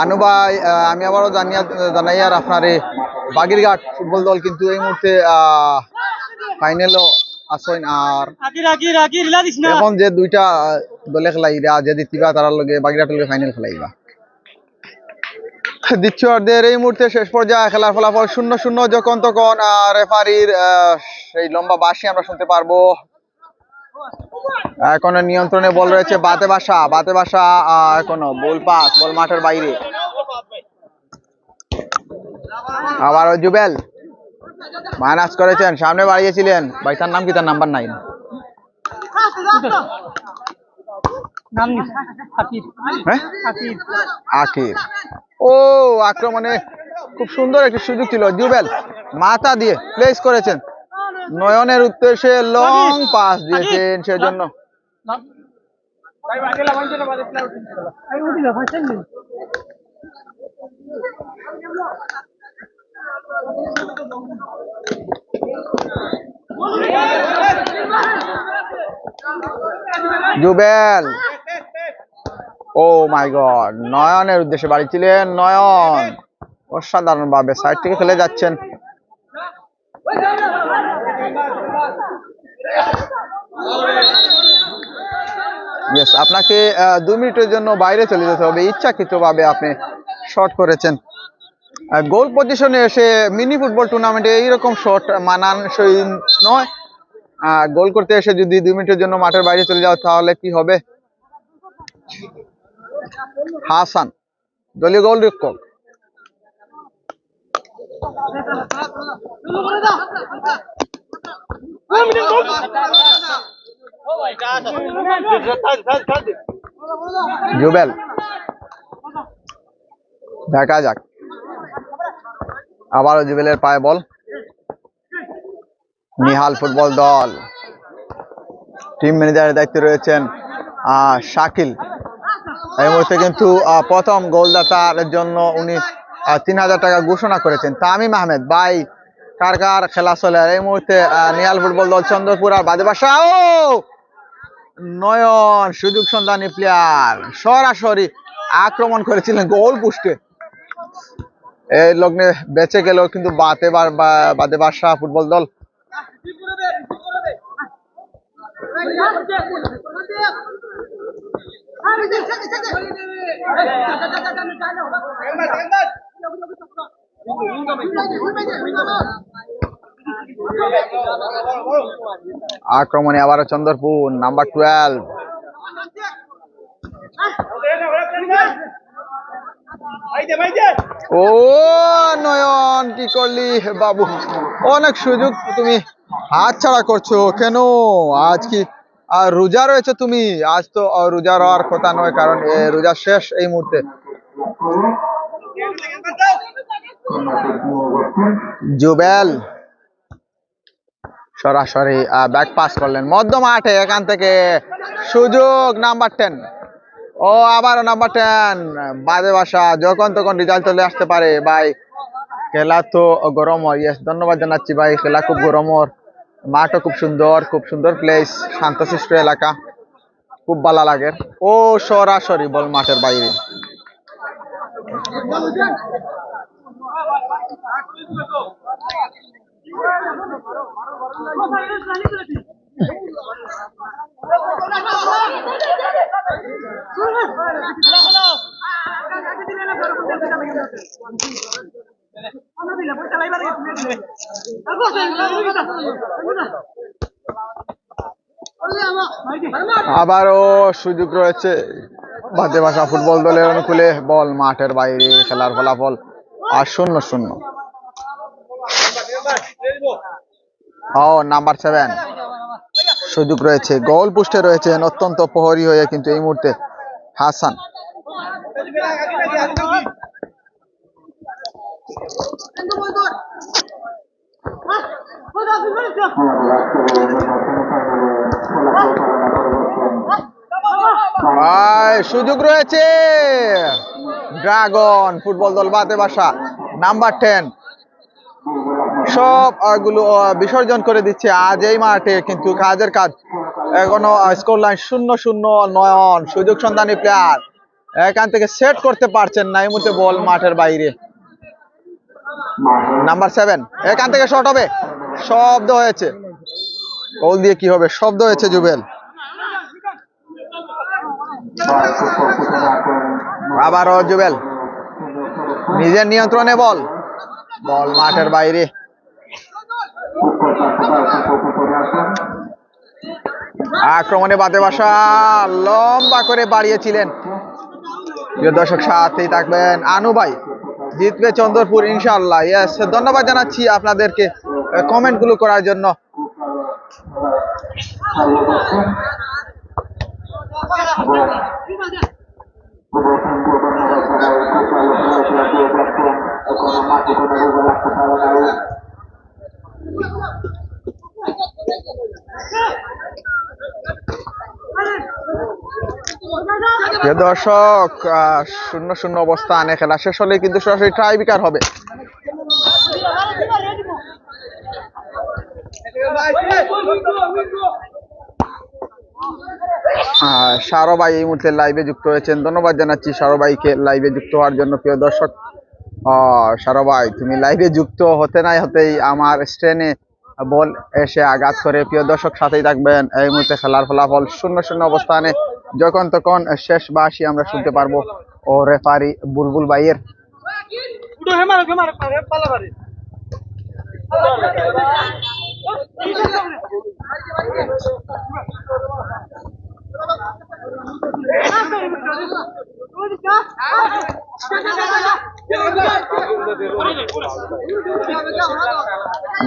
আনু ভাই আমি আবারও জানাই আর আপনারে বাগেরঘাট ফুটবল দল কিন্তু এই মুহূর্তে ফাইনালও আসেন। আর এখন যে দুইটা দলে খেলাইরা যে জিতিবা তার লগে বাগেরঘাটের লগে ফাইনাল খেলাইবা। দ্বিতীয়ার্ধের এই মুহূর্তে শেষ পর্যায়ে খেলার ফলাফল 0-0 যখন তখন রেফারির সেই লম্বা বাঁশি আমরা শুনতে পারবো। এখনো নিয়ন্ত্রণে বল রয়েছে বাতে বাসা এখনো বল পাস, বল মাঠের বাইরে। আবার জুবেল মাইনাস করেছেন, সামনে বাড়িয়েছিলেন ভাই, তার নাম কি? তার নাম্বার 9 আকির। ও আক্রমণে খুব সুন্দর একটি সুযোগ ছিল। জুবেল মাথা দিয়ে প্লেস করেছেন, নয়নের উদ্দেশ্যে লং পাস দিয়েছেন, সেজন্য জুবেল। ও মাই গড, নয়নের উদ্দেশ্যে বাড়িছিলেন নয়ন, অসাধারণ ভাবে সাইড থেকে খেলে যাচ্ছেন। আপনাকে 2 মিনিটের জন্য বাইরে চলে যেতে হবে, ইচ্ছাকৃতভাবে আপনি শট করেছেন। গোল পজিশনে এসে মিনি ফুটবল টুর্নামেন্টে এইরকম শট মানানসই নয়। গোল করতে এসে যদি 2 মিনিটের জন্য মাঠের বাইরে চলে যাও তাহলে কি হবে? হাসান দলীয় গোলরক্ষক। জুবেল দেখা যাক, আবারও জুবেলের পায়ে বল। নিহাল ফুটবল দল টিম ম্যানেজারের দায়িত্বে রয়েছেন শাকিল। এই মুহূর্তে কিন্তু প্রথম গোলদাতার জন্য উনি 3000 টাকা ঘোষণা করেছেন। তামিম আহমেদ ভাই কার কার খেলা চলে এই মুহূর্তে নিহাল ফুটবল দল চন্দ্রপুর আর বাদে বাসা। ও নয়ন সুযোগ সন্ধানী প্লেয়ার সরাসরি আক্রমণ করেছিলেন গোল পোস্টে, এই লগ্নে বেঁচে গেল কিন্তু বাদে বাসা ফুটবল দল। আক্রমণে আবারও চন্দ্রপুর নাম্বার 12। ও নয়ন কি করলি বাবু, অনেক সুযোগ তুমি হাত ছাড়া করছো কেন? আজ কি রোজা রয়েছে তুমি? আজ তো রোজা হওয়ার কথা নয়, কারণ রোজা শেষ এই মুহূর্তে। জুবেল সরাসরি ব্যাক পাস করলেন মধ্য মাঠে, এখান থেকে সুযোগ নাম্বার 10। ও আবারও নাম্বার 10 বাদে বাসা, যখন তখন রেজাল্ট চলে আসতে পারে ভাই। খেলা তো গরম হয়, ধন্যবাদ জানাচ্ছি ভাই, খেলা খুব গরম, মাঠও খুব সুন্দর প্লেস, শান্তশিষ্ট এলাকা, খুব ভালো লাগে। ও সরাসরি বল মাঠের বাইরে। আবারও সুযোগ রয়েছে মাতৃভাষা ফুটবল দলের অনুকূলে। বল মাঠের বাইরে, খেলার ফলাফল 0-0। নাম্বার 7 সুযোগ রয়েছে, গোল পোস্টে রয়েছেন অত্যন্ত প্রহরী হয়ে কিন্তু এই মুহূর্তে হাসান। সুযোগ রয়েছে ড্রাগন ফুটবল দল মাতৃভাষা নাম্বার 10 সব গুলো বিসর্জন করে দিচ্ছে আজ এই মাঠে, কিন্তু কাজের কাজ এখনো স্কোর লাইন 0-0। নয়ন সুযোগ সন্ধানী প্লেয়ার এখান থেকে সেট করতে পারছেন না, এই মুহূর্তে বল মাঠের বাইরে। নাম্বার 7 এখান থেকে শট হবে, শব্দ হয়েছে, গোল দিয়ে কি হবে, শব্দ হয়েছে জুবেল। আবারও জুবেল নিজের নিয়ন্ত্রণে বল, বল মাঠের বাইরে। আক্রমণে মাতৃভাষা লম্বা করে বাড়িয়েছিলেন। প্রিয় দর্শক সাথেই থাকবেন, আনু ভাই জিতবে চন্দ্রপুর ইনশাআল্লাহ। ইয়েস, ধন্যবাদ জানাচ্ছি আপনাদেরকে কমেন্ট গুলো করার জন্য। দর্শক 0-0 অবস্থানে খেলা শেষ হলে কিন্তু সরাসরি টাইব্রেকার হবে। সারো ভাই এই মুহূর্তে লাইভে যুক্ত হয়েছেন, ধন্যবাদ জানাচ্ছি সারো ভাইকে লাইভে যুক্ত হওয়ার জন্য। প্রিয় দর্শক সারো ভাই তুমি লাইভে যুক্ত হতে নাই হতেই আমার স্ট্রেনে বল এসে আঘাত করে। প্রিয় দর্শক সাথেই থাকবেন, এই মুহূর্তে খেলার ফলাফল 0-0 অবস্থানে। যখন তখন শেষ বাঁশি আমরা শুনতে পারবো ও রেফারি বুলবুল ভাইয়ের।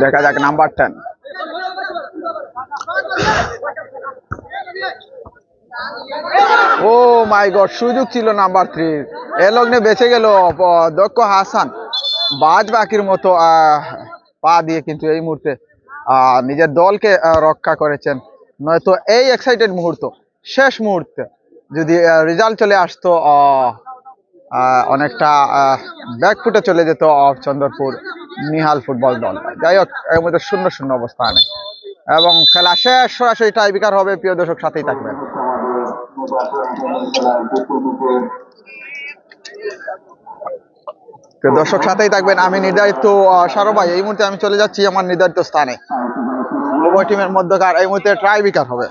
দেখা যাক নাম্বার 10 ও মাই গড, সুযোগ ছিল নাম্বার 3, এ লগ্নে বেঁচে গেল দক্ষ হাসান। বাজ বাকির মতো পা দিয়ে কিন্তু এই মুহূর্তে নিজের দলকে রক্ষা করেছেন, নয়তো এই এক্সাইটেড মুহূর্ত, শেষ মুহূর্তে যদি রেজাল্ট চলে আসতো অনেকটা ব্যাকফুটে চলে যেত চন্দ্রপুর নিহাল ফুটবল দল। যাই হোক, এর মধ্যে 0-0 অবস্থানে এবং খেলা শেষ, সরাসরি টাইব্রেকার হবে। প্রিয় দর্শক সাথেই থাকবেন। দর্শক সাথেই থাকবেন, আমি নির্ধারিত সারো ভাই এই মুহূর্তে আমি চলে যাচ্ছি আমার নির্ধারিত স্থানে। উভয় টিমের মধ্যকার এই মুহূর্তে টাইব্রেকার হবে।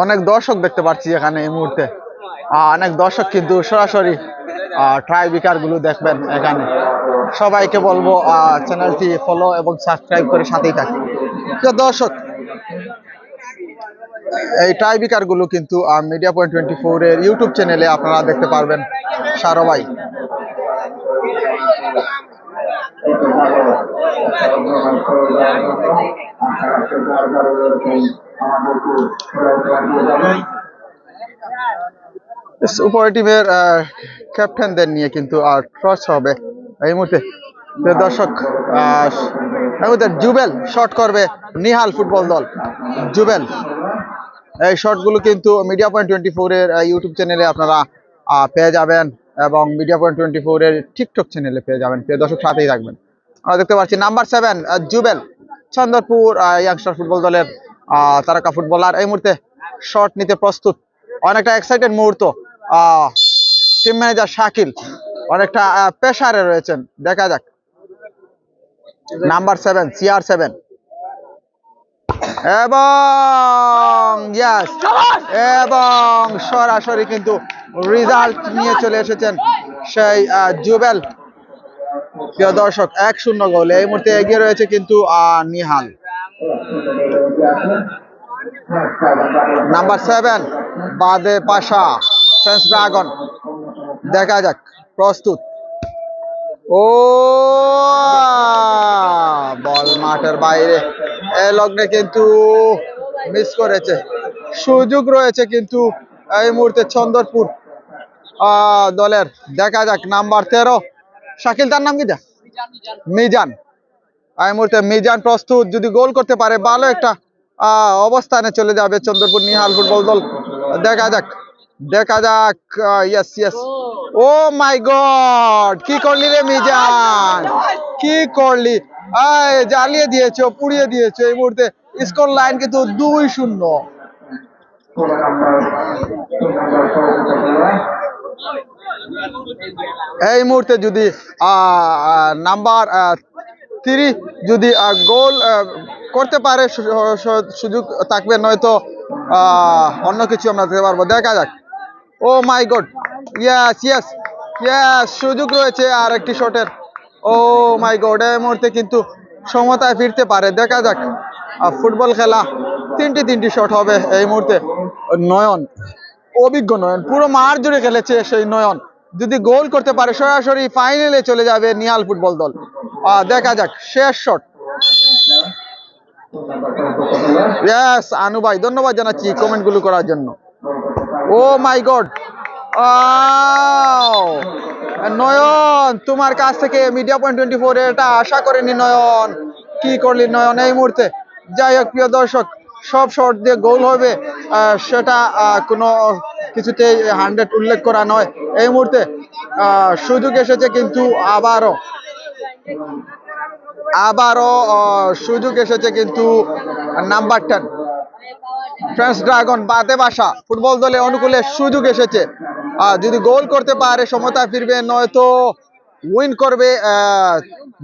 অনেক দর্শক দেখতে পাচ্ছি এখানে এই মুহূর্তে, অনেক দর্শক কিন্তু সরাসরি টাইব্রেকার গুলো দেখবেন এখানে। সবাইকে বলবো চ্যানেলটি ফলো এবং সাবস্ক্রাইব করে সাথেই থাকুন। দর্শক এই টাইব্রেকার গুলো কিন্তু মিডিয়া পয়েন্ট 24 এর ইউটিউব চ্যানেলে আপনারা দেখতে পারবেন। সারো ভাই উভয় টিমের ক্যাপ্টেনদের নিয়ে কিন্তু টস হবে এই মুহূর্তে। দর্শক এই মুহূর্তে জুবেল শট করবে নিহাল ফুটবল দল। জুবেল এই শটগুলো কিন্তু মিডিয়া পয়েন্ট 24 এর ইউটিউব চ্যানেলে আপনারা পেয়ে যাবেন এবং মিডিয়া পয়েন্ট 24 এর টিকটক চ্যানেলে পেয়ে যাবেন। প্রিয় দর্শক সাথেই থাকবেন। আমরা দেখতে পাচ্ছি number 7 Jubel Chandrapur youngster football দলের তারকা ফুটবলার এই মুহূর্তে শট নিতে প্রস্তুত। অনেকটা এক্সাইটেড মুহূর্ত, টিম ম্যানেজার শাকিল অনেকটা প্রেসারে রয়েছেন। দেখা যাক নাম্বার 7 CR7 এবং ইয়াস, এবং সরাসরি কিন্তু রেজাল্ট নিয়ে চলে এসেছেন সেই জুবেল। প্রিয় দর্শক 1-0 গোল এই মুহূর্তে এগিয়ে রয়েছে কিন্তু নিহাল। নাম্বার 7 বাদে পাশা ফ্রেঞ্চ ড্রাগন, দেখা যাক প্রস্তুত। ও বল মাঠের বাইরে, এ লগ্নে কিন্তু মিস করেছে। সুযোগ রয়েছে কিন্তু এই মুহূর্তে চন্দরপুর দলের। দেখা যাক নাম্বার 13 শাকিল, তার নাম কি? মিজান। এই মুহূর্তে মিজান প্রস্তুত, যদি গোল করতে পারে ভালো একটা অবস্থানে চলে যাবে চন্দ্রপুর নিহাল ফুটবল দল। দেখা যাক, দেখা যাক। ইয়েস ইয়েস, ও মাই গড, কি করলি রে মিজান, কি করলি? জ্বালিয়ে দিয়েছো, পুড়িয়ে দিয়েছো। এই মুহূর্তে স্কোর লাইন কিন্তু 2-0। এই মুহূর্তে যদি নাম্বার 3 যদি গোল করতে পারে সুযোগ থাকবে, নয়তো অন্য কিছু আমরা দিতে পারবো। দেখা যাক। ও মাই গড, ইয়েস ইয়েস ইয়েস, সুযোগ রয়েছে আর একটি শটের। ও মাই গড, এই মুহূর্তে কিন্তু সমতায় ফিরতে পারে। দেখা যাক, ফুটবল খেলা 3টি শট হবে এই মুহূর্তে। নয়ন, অভিজ্ঞ নয়ন, পুরো মাঠ জুড়ে খেলেছে সেই নয়ন, যদি গোল করতে পারে সরাসরি ফাইনালে চলে যাবে নিহাল ফুটবল দল। দেখা যাক, শেষ শট। ইয়েস আনু ভাই, ধন্যবাদ জানাচ্ছি কমেন্ট গুলো করার জন্য। ও মাই গড, নয়ন, তোমার কাছ থেকে মিডিয়া পয়েন্ট 24 এটা আশা করেনি নয়ন। কি করলি নয়ন এই মুহূর্তে? যাই হোক প্রিয় দর্শক, সব শট দিয়ে গোল হবে সেটা কোনো কিছুতেই 100 উল্লেখ করা নয়। এই মুহূর্তে সুযোগ এসেছে কিন্তু আবারও সুযোগ এসেছে কিন্তু নাম্বার 10 ফ্রেঞ্চ ড্রাগন বাদে বাসা ফুটবল দলে অনুকূলে সুযোগ এসেছে। যদি গোল করতে পারে সমতা ফিরবে, নয়তো উইন করবে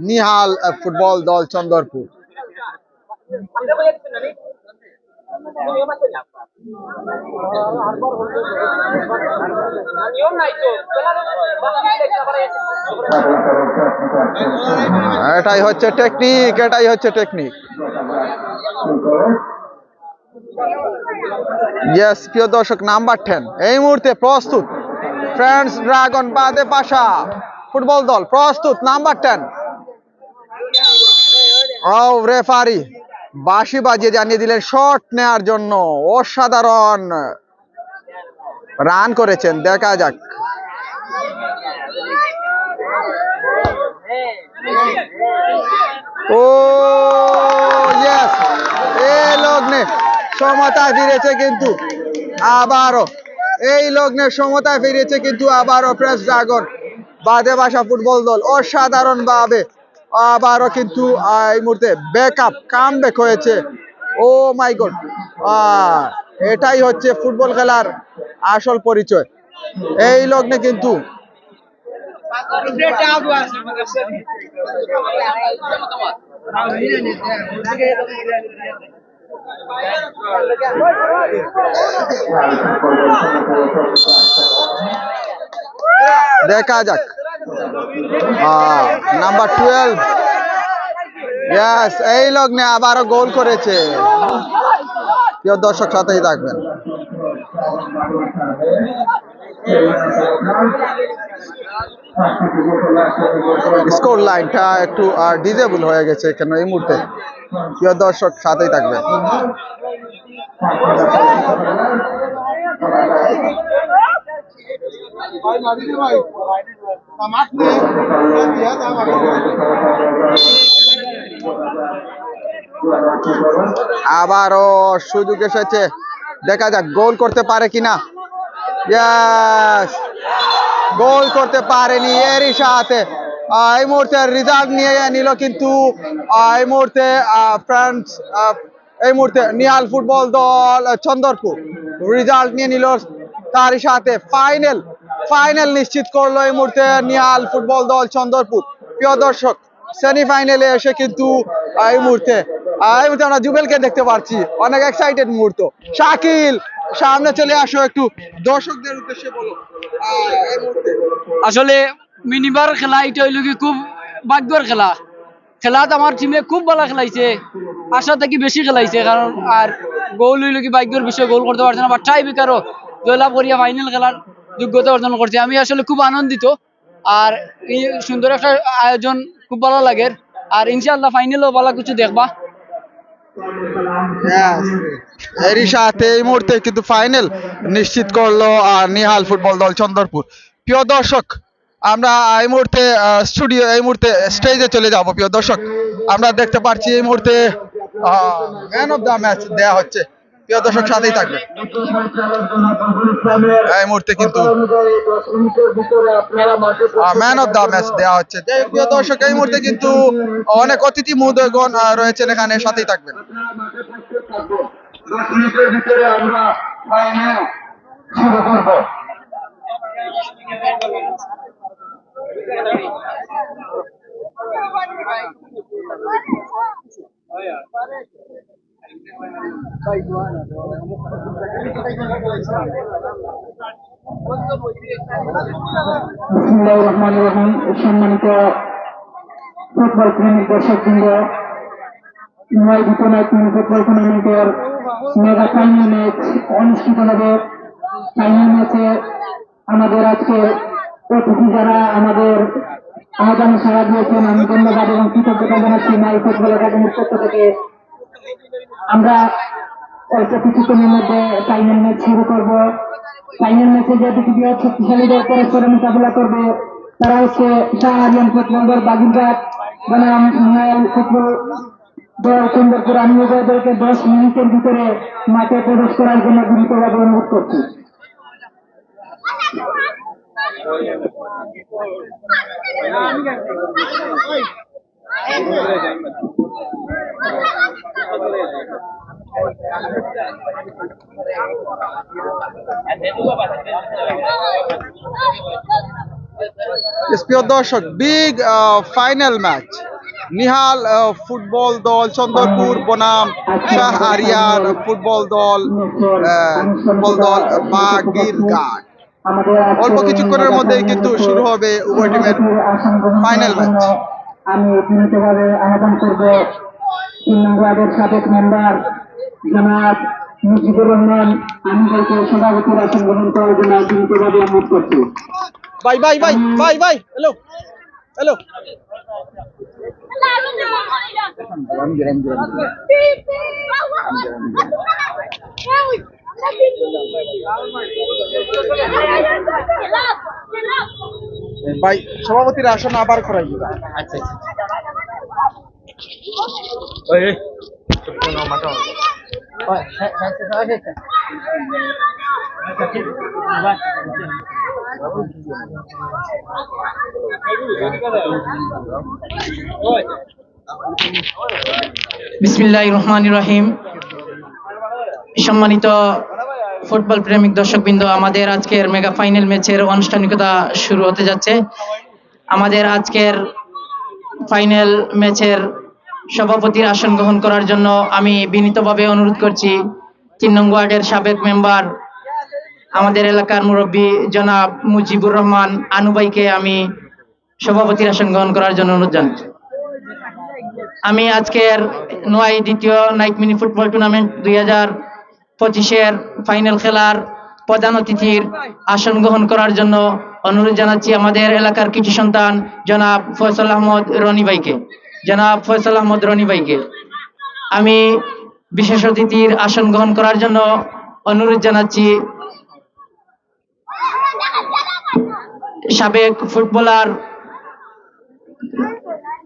নিহাল ফুটবল দল চন্দরপুর। এটাই হচ্ছে টেকনিক, এটাই হচ্ছে টেকনিক। ইয়েস প্রিয় দর্শক, নাম্বার 10 এই মুহূর্তে প্রস্তুত। ফ্রেঞ্চ ড্রাগন বাদে পাশা ফুটবল দল প্রস্তুত। নাম্বার 10, ও রেফারি বাঁশি বাজিয়ে জানিয়ে দিলেন শট নেয়ার জন্য। অসাধারণ রান করেছেন। দেখা যাক, ও ইয়েস, এই লগ্নে সমতায় ফিরেছে কিন্তু আবারও, এই লগ্নে সমতায় ফিরেছে কিন্তু আবারও ফ্রেঞ্চ ড্রাগন বাদে বাসা ফুটবল দল। অসাধারণ ভাবে আবারও কিন্তু এই মুহূর্তে ব্যাকআপ কামব্যাক হয়েছে। ও মাই গড, এটাই হচ্ছে ফুটবল খেলার আসল পরিচয়। এই লগ্নে কিন্তু দেখা যাক নাম্বার 12, ইয়েস, এই লগ্নে আবারও গোল করেছে। প্রিয় দর্শক সাথেই থাকবেন। স্কোর লাইনটা একটু ডিজেবল হয়ে গেছে এখানে এই মুহূর্তে। প্রিয় দর্শক সাথেই থাকবেন। আবারও সুযোগ এসেছে, দেখা যাক গোল করতে পারে কিনা। ইয়েস, গোল করতে পারেনি। এরই সাথে এই মুহূর্তে রেজাল্ট নিয়ে নিল কিন্তু এই মুহূর্তে এই মুহূর্তে নিহাল ফুটবল দল চন্দরপুর রেজাল্ট নিয়ে নিল। তারই সাথে ফাইনাল নিশ্চিত করলো এই মুহূর্তে নিহাল ফুটবল দল চন্দরপুর। প্রিয় দর্শক, সেমিফাইনালে এসে কিন্তু এই মুহূর্তে এই মুহূর্তে আমরা জুবেলকে দেখতে পাচ্ছি, অনেক এক্সাইটেড মুহূর্ত। শাকিল সামনে চলে আসো, একটু দর্শকদের উদ্দেশ্যে বলো এই মুহূর্তে। আসলে মিনিবার খেলা এটা হইল কি খুব ভাগ্যর খেলা। খেলাত আমার টিমে খুব ভালো খেলাইছে, আশা থেকে বেশি খেলাইছে, কারণ আর গোল হইল কি ভাগ্যের বিষয়, গোল করতে পারছে না, বা টাই বেকারও জয়লাভ করিয়া ফাইনাল খেলার যোগ্যতা অর্জন করছে। আমি আসলে খুব আনন্দিত, আর এই সুন্দর একটা আয়োজন খুব ভালো লাগে। আর ইনশাআল্লাহ ফাইনালও ভালো কিছু দেখবা। এরই সাথে এই মুহূর্তে কিন্তু ফাইনাল নিশ্চিত করলো নিহাল ফুটবল দল চন্দরপুর। প্রিয় দর্শক, আমরা এই মুহূর্তে স্টেজে চলে যাব। প্রিয় দর্শক, আমরা দেখতে পাচ্ছি এই মুহূর্তে ম্যান অফ দ্য ম্যাচ দেয়া হচ্ছে। প্রিয় দর্শক সাথেই থাকবে। এই মুহূর্তে কিন্তু ম্যান অফ দ্য ম্যাচ দেওয়া হচ্ছে। প্রিয় দর্শক, এই মুহূর্তে কিন্তু অনেক অতিথি মহোদয়গণ রয়েছেন এখানে, সাথেই থাকবেন। বিসমিল্লাহির রহমানির রহিম। সম্মানিত ফুটবল প্রেমিক দর্শকবৃন্দ, নয় নাইট মিনি ফুটবল টুর্নামেন্টের মেগা ফাইনাল ম্যাচ অনুষ্ঠিত হবে। ফাইনাল ম্যাচে আমাদের আজকে অতিথি যারা আমাদের আয়োজনে সাড়া দিয়েছেন, আমি ধন্যবাদ এবং কৃতজ্ঞতা জানাচ্ছি নাইট ফুটবল একাডেমির পক্ষ থেকে। আমরা অল্প কিছুক্ষণের মধ্যে ফাইনাল ম্যাচ শুরু করব। ফাইনাল ম্যাচে যে দুটি বৃহৎ শক্তিশালী দল পরস্পরের মোকাবিলা করবে তারা হচ্ছে শাহরিয়ান ফুটবল দল বাগিরঘাট বনাম নিহাল ফুটবল দল চন্দরপুর। আমি উভয়দেরকে 10 মিনিটের ভিতরে মাঠে প্রবেশ করার জন্য গুরুত্বভাবে অনুরোধ করছি। প্রিয় দর্শক, big final match Nihal football দল চন্দরপুর বনাম শাহরিয়ার ফুটবল দল বাগিরঘাট। অল্প কিছুক্ষণের মধ্যেই কিন্তু শুরু হবে উভয় টিমের ফাইনাল ম্যাচ। আমি বিনীতভাবে আহ্বান করব 3 নং ওয়ার্ডের সাবেক মেম্বার জনাব মুজিবুর রহমান আনুভাইকে সভাপতির আসন গ্রহণ করার জন্য বিনীতভাবে অনুরোধ করছি। Bye bye bye bye bye hello hello. ভাই সভাপতির আসন আবার করাই দিবা। আচ্ছা বিসমিল্লাহির রহমানির রহিম। সম্মানিত ফুটবল প্রেমিক দর্শকবৃন্দ, আমাদের আজকের মেগা ফাইনাল ম্যাচের আনুষ্ঠানিকতা শুরু হতে যাচ্ছে। আমাদের আজকের ফাইনাল ম্যাচের সভাপতির আসন গ্রহণ করার জন্য আমি বিনীতভাবে অনুরোধ করছি 3 নং ওয়ার্ডের সাবেক মেম্বার, আমাদের এলাকার মুরব্বী জনাব মুজিবুর রহমান আনুভাইকে আমি সভাপতির আসন গ্রহণ করার জন্য অনুরোধ জানাচ্ছি। আমি আজকের নোয়াই দ্বিতীয় নাইট মিনি ফুটবল টুর্নামেন্ট 2025-এর ফাইনাল খেলার প্রধান অতিথির আসন গ্রহণ করার জন্য অনুরোধ জানাচ্ছি আমাদের এলাকার কৃতি সন্তান জনাব ফয়সাল আহমদ রনি ভাইকে। আমি বিশেষ অতিথির আসন গ্রহণ করার জন্য অনুরোধ জানাচ্ছি সাবেক ফুটবলার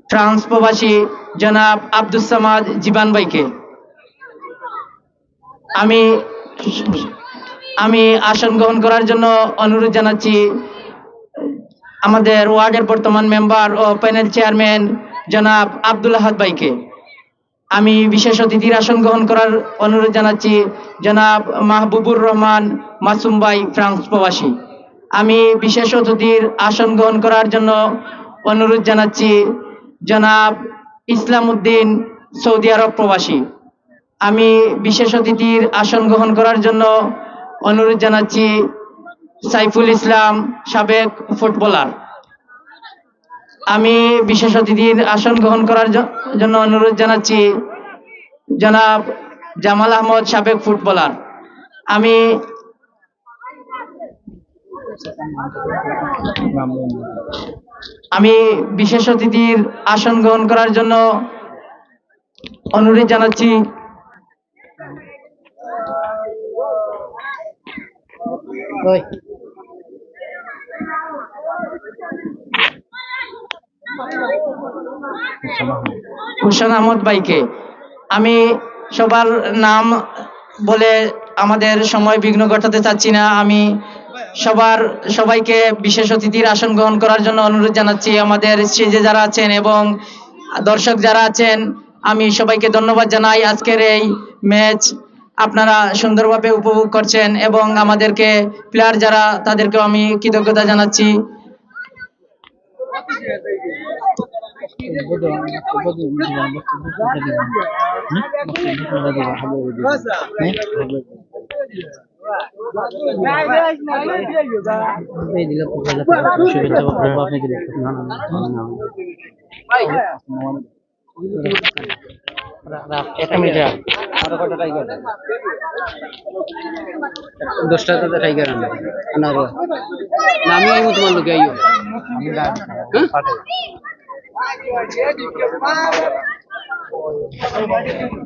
ফ্রান্স প্রবাসী জনাব আব্দুস সামাদ জীবান ভাইকে। আমি আসন গ্রহণ করার জন্য অনুরোধ জানাচ্ছি আমাদের ওয়ার্ডের বর্তমান মেম্বার ও প্যানেল চেয়ারম্যান জনাব আব্দুল আহাদ ভাইকে। আমি বিশেষ অতিথির আসন গ্রহণ করার অনুরোধ জানাচ্ছি জনাব মাহবুবুর রহমান মাসুম ভাই ফ্রান্স প্রবাসী। আমি বিশেষ অতিথির আসন গ্রহণ করার জন্য অনুরোধ জানাচ্ছি জনাব ইসলাম উদ্দিন সৌদি আরব প্রবাসী। আমি বিশেষ অতিথির আসন গ্রহণ করার জন্য অনুরোধ জানাচ্ছি সাইফুল ইসলাম, সাবেক ফুটবলার। আমি বিশেষ অতিথির আসন গ্রহণ করার জন্য অনুরোধ জানাচ্ছি জনাব জামাল আহমদ, সাবেক ফুটবলার। আমি আমি বিশেষ অতিথির আসন গ্রহণ করার জন্য অনুরোধ জানাচ্ছি হুসেন আহমদ ভাইকে। আমি সবার নাম বলে আমাদের সময় বিঘ্ন ঘটাতে চাচ্ছি না। আমি সবাইকে বিশেষ অতিথির আসন গ্রহণ করার জন্য অনুরোধ জানাচ্ছি। আমাদের স্টেজে যারা আছেন এবং দর্শক যারা আছেন, আমি সবাইকে ধন্যবাদ জানাই। আজকের এই ম্যাচ আপনারা সুন্দরভাবে উপভোগ করছেন এবং আমাদেরকে প্লেয়ার যারা, তাদেরকেও আমি কৃতজ্ঞতা জানাচ্ছি। দশটা টাইগার আনার না, আমি আইমু তোমার লোকে আইও।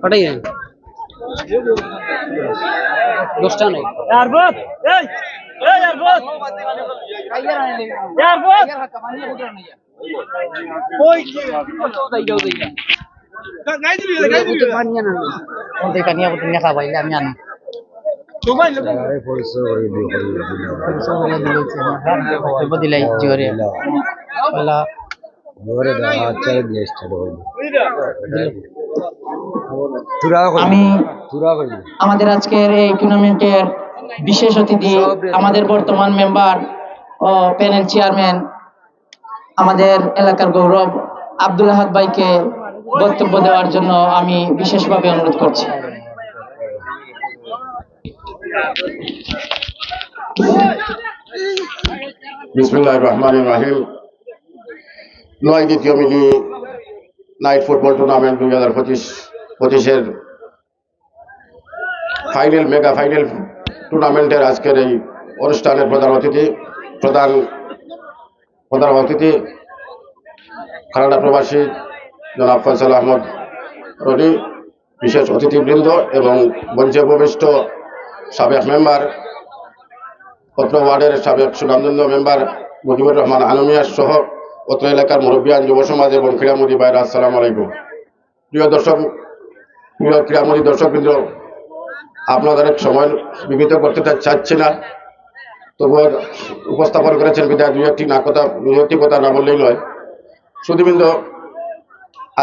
পাঠাই দশটা নাই আমি আমাদের আজকের এই টুর্নামেন্টের বিশেষ অতিথি, আমাদের বর্তমান মেম্বার ও প্যানেল চেয়ারম্যান, আমাদের এলাকার গৌরব আব্দুল আহাদ ভাইকে বক্তব্য দেওয়ার জন্য আমি বিশেষভাবে অনুরোধ করছি। বিসমিল্লাহির রহমানির রহিম। নয় দ্বিতীয় মিনি নাইট ফুটবল টুর্নামেন্ট 2025-এর মেগা ফাইনাল টুর্নামেন্টের আজকের এই অনুষ্ঠানের প্রধান অতিথি কানাডা প্রবাসী জনাব ফয়সাল আহমদ রনি, বিশেষ অতিথিবৃন্দ এবং মঞ্চে উপবিষ্ট সাবেক মেম্বার, অত্র ওয়ার্ডের সাবেক সুনামধন্য মেম্বার মুজিবুর রহমান আনমিয়ার সহ অত্র এলাকার মুরব্বিয়ান, যুব সমাজ এবং ক্রীড়ামোদী ভাইরা, আসসালামু আলাইকুম। প্রিয় ক্রীড়ামোদী দর্শকবৃন্দ, আপনাদের সময় বিঘ্নিত করতে চাচ্ছি না, তবুও উপস্থাপন করেছেন বিধায় দুই একটি কথা না বললেই নয়। সুধীবৃন্দ,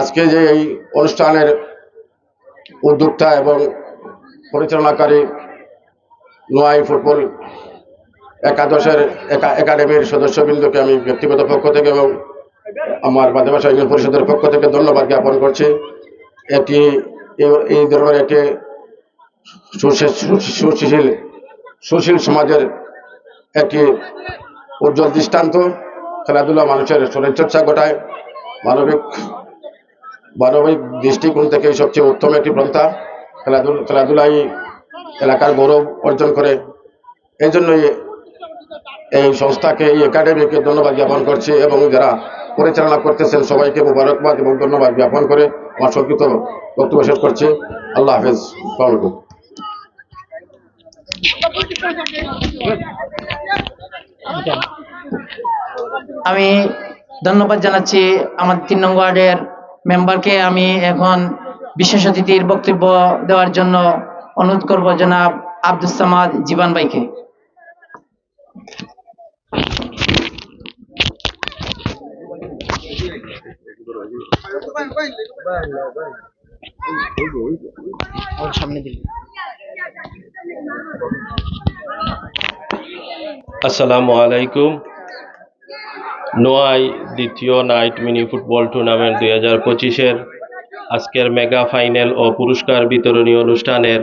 আজকে যে এই অনুষ্ঠানের উদ্যোক্তা এবং পরিচালনাকারী নোয়াই ফুটবল একাদশের একাডেমির সদস্যবৃন্দকে আমি ব্যক্তিগত পক্ষ থেকে এবং আমার মাতৃভাষা ইউনিয়ন পরিষদের পক্ষ থেকে ধন্যবাদ জ্ঞাপন করছি। এই ধরনের একটি সুশীল সমাজের একটি উজ্জ্বল দৃষ্টান্ত। খেলাধুলা মানুষের শরীরচর্চা ঘটায়, মানবিক দৃষ্টিকোণ থেকে সবচেয়ে উত্তম একটি পন্থা। খেলাধুলাই এলাকার গৌরব অর্জন করে। এই জন্যই এই সংস্থাকে, এই একাডেমিকে ধন্যবাদ জ্ঞাপন করছি এবং যারা পরিচালনা করতেছেন সবাইকে মোবারকবাদ এবং ধন্যবাদ জ্ঞাপন করে আমার সংক্ষিপ্ত বক্তব্য শেষ করছি। আল্লাহ হাফেজ। আসসালামু আলাইকুম। আমি ধন্যবাদ জানাচ্ছি আমার 3 নং ওয়ার্ডের মেম্বারকে। আমি এখন বিশেষ অতিথির বক্তব্য দেওয়ার জন্য অনুরোধ করব জনাব আব্দুস সামাদ জীবন ভাইকে। আসসালামু আলাইকুম। নোয়াই দ্বিতীয় নাইট মিনি ফুটবল টুর্নামেন্ট 2025-এর আজকের মেগা ফাইনাল ও পুরস্কার বিতরণী অনুষ্ঠানের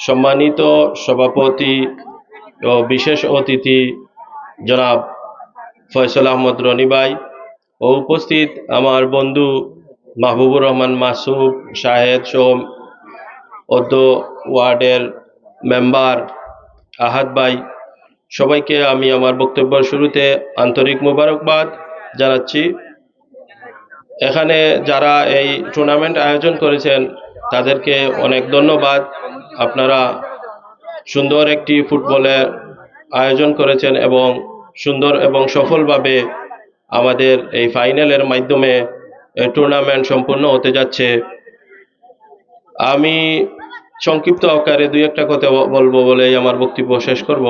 সম্মানিত সভাপতি ও বিশেষ অতিথি জনাব ফয়সাল আহমদ রনি ভাই ও উপস্থিত আমার বন্ধু মাহবুবুর রহমান মাসুদ শাহেদ সোম অদ্য ওয়ার্ডের মেম্বার আহাদ ভাই, সবাইকে আমি আমার বক্তব্যের শুরুতে আন্তরিক মোবারকবাদ জানাচ্ছি। এখানে যারা এই টুর্নামেন্ট আয়োজন করেছেন তাদেরকে অনেক ধন্যবাদ। আপনারা সুন্দর একটি ফুটবলের আয়োজন করেছেন এবং সুন্দর এবং সফলভাবে আমাদের এই ফাইনালের মাধ্যমে টুর্নামেন্ট সম্পূর্ণ হতে যাচ্ছে। আমি সংক্ষিপ্ত আকারে দুই একটা কথা বলবো বলেই আমার বক্তব্য শেষ করব।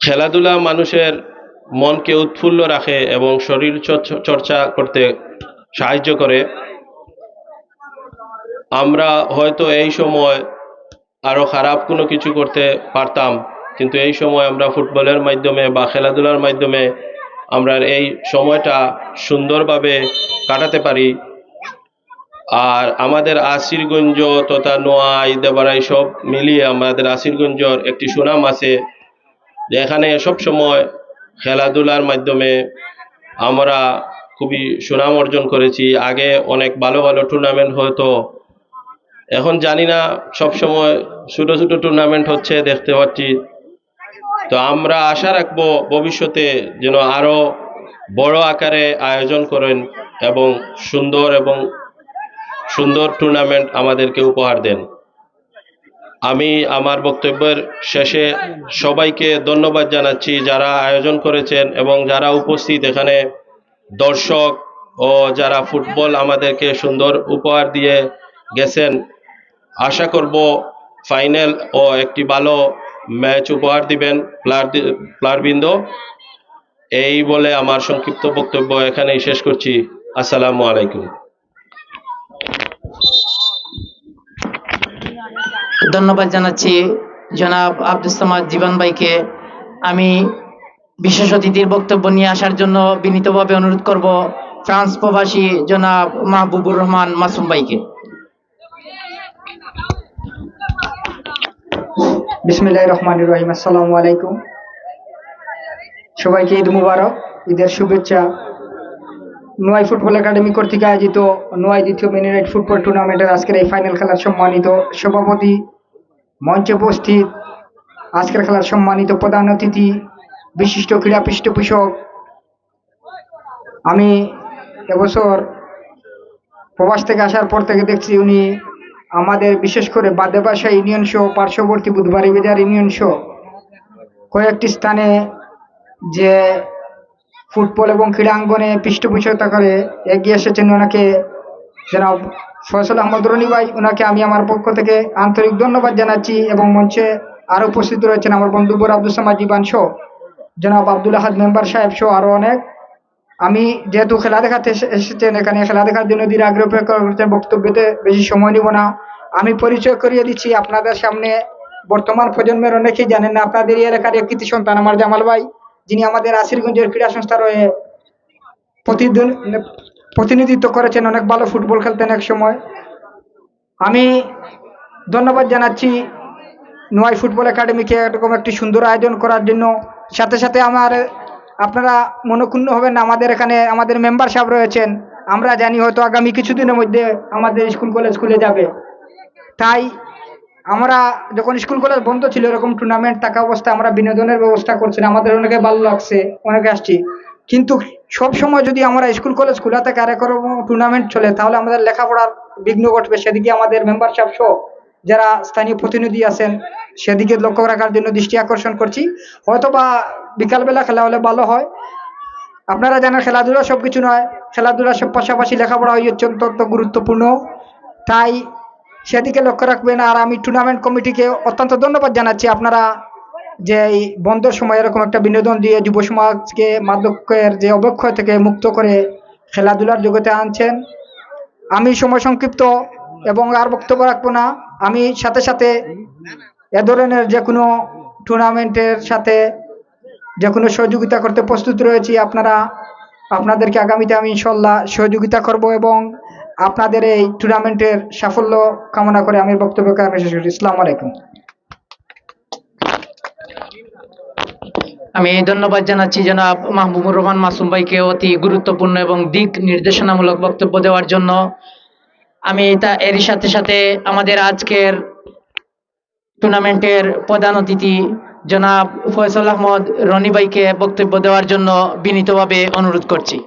খেলাধুলা মানুষের মনকে উৎফুল্ল রাখে এবং শরীর চর্চা করতে সাহায্য করে। আমরা হয়তো এই সময় আরো খারাপ কোনো কিছু করতে পারতাম, কিন্তু এই সময় আমরা ফুটবলের মাধ্যমে বা খেলাধুলার মাধ্যমে আমরা এই সময়টা সুন্দরভাবে কাটাতে পারি। আর আমাদের আসিরগঞ্জ তথা নোয়াই দেবারাই সব মিলিয়ে আমাদের আসিরগঞ্জের একটি সুনাম আছে, যেখানে সব সময় খেলাধুলার মাধ্যমে আমরা খুবই সুনাম অর্জন করেছি। আগে অনেক ভালো ভালো টুর্নামেন্ট হতো, এখন জানি না, সব সময় ছোট ছোট টুর্নামেন্ট হচ্ছে দেখতে পাচ্ছি। তো আমরা আশা রাখবো ভবিষ্যতে যেন আরো বড় আকারে আয়োজন করেন এবং সুন্দর টুর্নামেন্ট আমাদেরকে উপহার দেন। আমি আমার বক্তব্যের শেষে সবাইকে ধন্যবাদ জানাচ্ছি যারা আয়োজন করেছেন এবং যারা উপস্থিত এখানে দর্শক ও যারা ফুটবল আমাদেরকে সুন্দর উপহার দিয়ে গেছেন। আশা করব ফাইনাল ও একটি ভালো ম্যাচ উপহার দিবেন প্লেয়ারবৃন্দ। এই বলে আমার সংক্ষিপ্ত বক্তব্য এখানেই শেষ করছি। আসসালামু আলাইকুম। ধন্যবাদ জানাচ্ছি জনাব আব্দুস সামাদ জীবন ভাইকে। আমি বিশেষ অতিথির বক্তব্য নিয়ে আসার জন্য বিনীতভাবে অনুরোধ করব ফ্রান্স প্রবাসী জনাব মাহবুবুর রহমান মাসুম ভাইকে। বিসমিল্লাহির রহমানির রহিম। আসসালামু আলাইকুম। সবাইকে ঈদ মুবারক, ঈদের শুভেচ্ছা। নোয়াই ফুটবল একাডেমি কর্তৃক আয়োজিত নোয়াই দ্বিতীয় মিনি রাইড ফুটবল টুর্নামেন্টের আজকের এই ফাইনাল খেলার সম্মানিত সভাপতি, মঞ্চে উপস্থিত আজকের খেলার সম্মানিত প্রধান অতিথি, বিশিষ্ট ক্রীড়া পৃষ্ঠপোষক। আমি এবছর প্রবাস থেকে আসার পর থেকে দেখছি উনি আমাদের বিশেষ করে বাদেবাসা ইউনিয়ন সহ পার্শ্ববর্তী বুধবাড়ি বাজার ইউনিয়ন সহ কয়েকটি স্থানে যে ফুটবল এবং ক্রীড়াঙ্গনে পৃষ্ঠপোষকতা করে এগিয়ে এসেছেন, ওনাকে জনাব ফয়সাল আহমদ রনি ভাই, ওনাকে আমি আমার পক্ষ থেকে আন্তরিক ধন্যবাদ জানাচ্ছি। এবং মঞ্চে আরও উপস্থিত রয়েছেন আমার বন্ধু আব্দুস সামাদ জীবান সহ জনাব আব্দুল আহাদ মেম্বার সাহেব সহ আরও অনেক। আমি যেহেতু খেলা দেখাতে এসেছেন, এখানে খেলা দেখার জন্য ধীরে আগ্রহ প্রকাশ করছেন, বক্তব্যতে বেশি সময় নিব না। আমি পরিচয় করিয়ে দিচ্ছি আপনাদের সামনে। বর্তমান প্রজন্মের অনেকেই জানেন না, আপনাদের এই এলাকার এক কৃতি সন্তান আমার জামাল ভাই, যিনি আমাদের আসিরগঞ্জের ক্রীড়া সংস্থার হয়ে প্রতিনিধিত্ব করেছেন, অনেক ভালো ফুটবল খেলতেন এক সময়। আমি ধন্যবাদ জানাচ্ছি নোয়াই ফুটবল একাডেমিকে এরকম একটি সুন্দর আয়োজন করার জন্য। সাথে সাথে আপনারা মনক্ষুণ্ণ হবেন না, আমাদের এখানে আমাদের মেম্বার সাহেব রয়েছেন। আমরা জানি হয়তো আগামী কিছুদিনের মধ্যে আমাদের স্কুল কলেজ খুলে যাবে, তাই আমরা যখন স্কুল কলেজ বন্ধ ছিল এরকম টুর্নামেন্ট থাকা অবস্থায় আমরা বিনোদনের ব্যবস্থা করছি, আমাদের অনেকে ভালো লাগছে, অনেকে আসছি। কিন্তু সব সময় যদি আমরা স্কুল কলেজ খোলা থাকে আর এরকম টুর্নামেন্ট চলে, তাহলে আমাদের লেখাপড়ার বিঘ্ন ঘটবে। সেদিকে আমাদের মেম্বার সাহেব সহ যারা স্থানীয় প্রতিনিধি আছেন সেদিকে লক্ষ্য রাখার জন্য দৃষ্টি আকর্ষণ করছি। হয়তো বা বিকালবেলা খেলা হলে ভালো হয়। আপনারা জানেন খেলাধুলা সব কিছু নয়, খেলাধুলার সব পাশাপাশি লেখাপড়া হচ্ছে অত্যন্ত গুরুত্বপূর্ণ, তাই সেদিকে লক্ষ্য রাখবেন। আর আমি টুর্নামেন্ট কমিটিকে অত্যন্ত ধন্যবাদ জানাচ্ছি, আপনারা যে এই বন্ধের সময় এরকম একটা বিনোদন দিয়ে যুব সমাজকে মাদকের যে অবক্ষয় থেকে মুক্ত করে খেলাধুলার জগতে আনছেন। আমি সময় সংক্ষিপ্ত এবং আর বক্তব্য রাখবো না। আমি সাথে সাথে এ ধরনের যে কোনো টুর্নামেন্টের সাথে যে কোনো সহযোগিতা করতে প্রস্তুত রয়েছি। আপনারা আপনাদেরকে আগামীতে আমি ইনশাল্লাহ সহযোগিতা করব এবং আপনাদের এই টুর্নামেন্টের সাফল্য কামনা করে আমি বক্তব্যকে আমি শেষ করছি। আসসালামু আলাইকুম। আমি ধন্যবাদ জানাচ্ছি জনাব মাহবুবুর রহমান মাসুম ভাইকে অতি গুরুত্বপূর্ণ এবং দিক নির্দেশনামূলক বক্তব্য দেওয়ার জন্য। আমি এরই সাথে সাথে আমাদের আজকের টুর্নামেন্টের প্রধান অতিথি জনাব ফয়সাল আহমদ রনি ভাইকে বক্তব্য দেওয়ার জন্য বিনীতভাবে অনুরোধ করছি।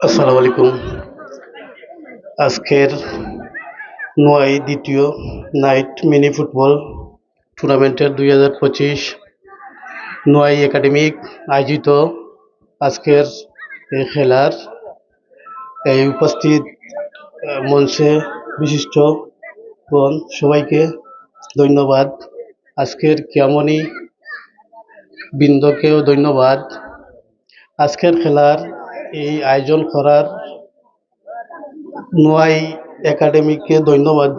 আসসালামু আলাইকুম। আজকের নোয়াই দ্বিতীয় নাইট মিনি ফুটবল টুর্নামেন্টের 2025 নোয়াই একাডেমিক আয়োজিত আজকের এই খেলার এই উপস্থিত মঞ্চে বিশিষ্টগণ সবাইকে ধন্যবাদ। আজকের কিয়ামনি বৃন্দকেও ধন্যবাদ। আজকের খেলার এই আয়োজন করার নোয়াই একাডেমিকে ধন্যবাদ।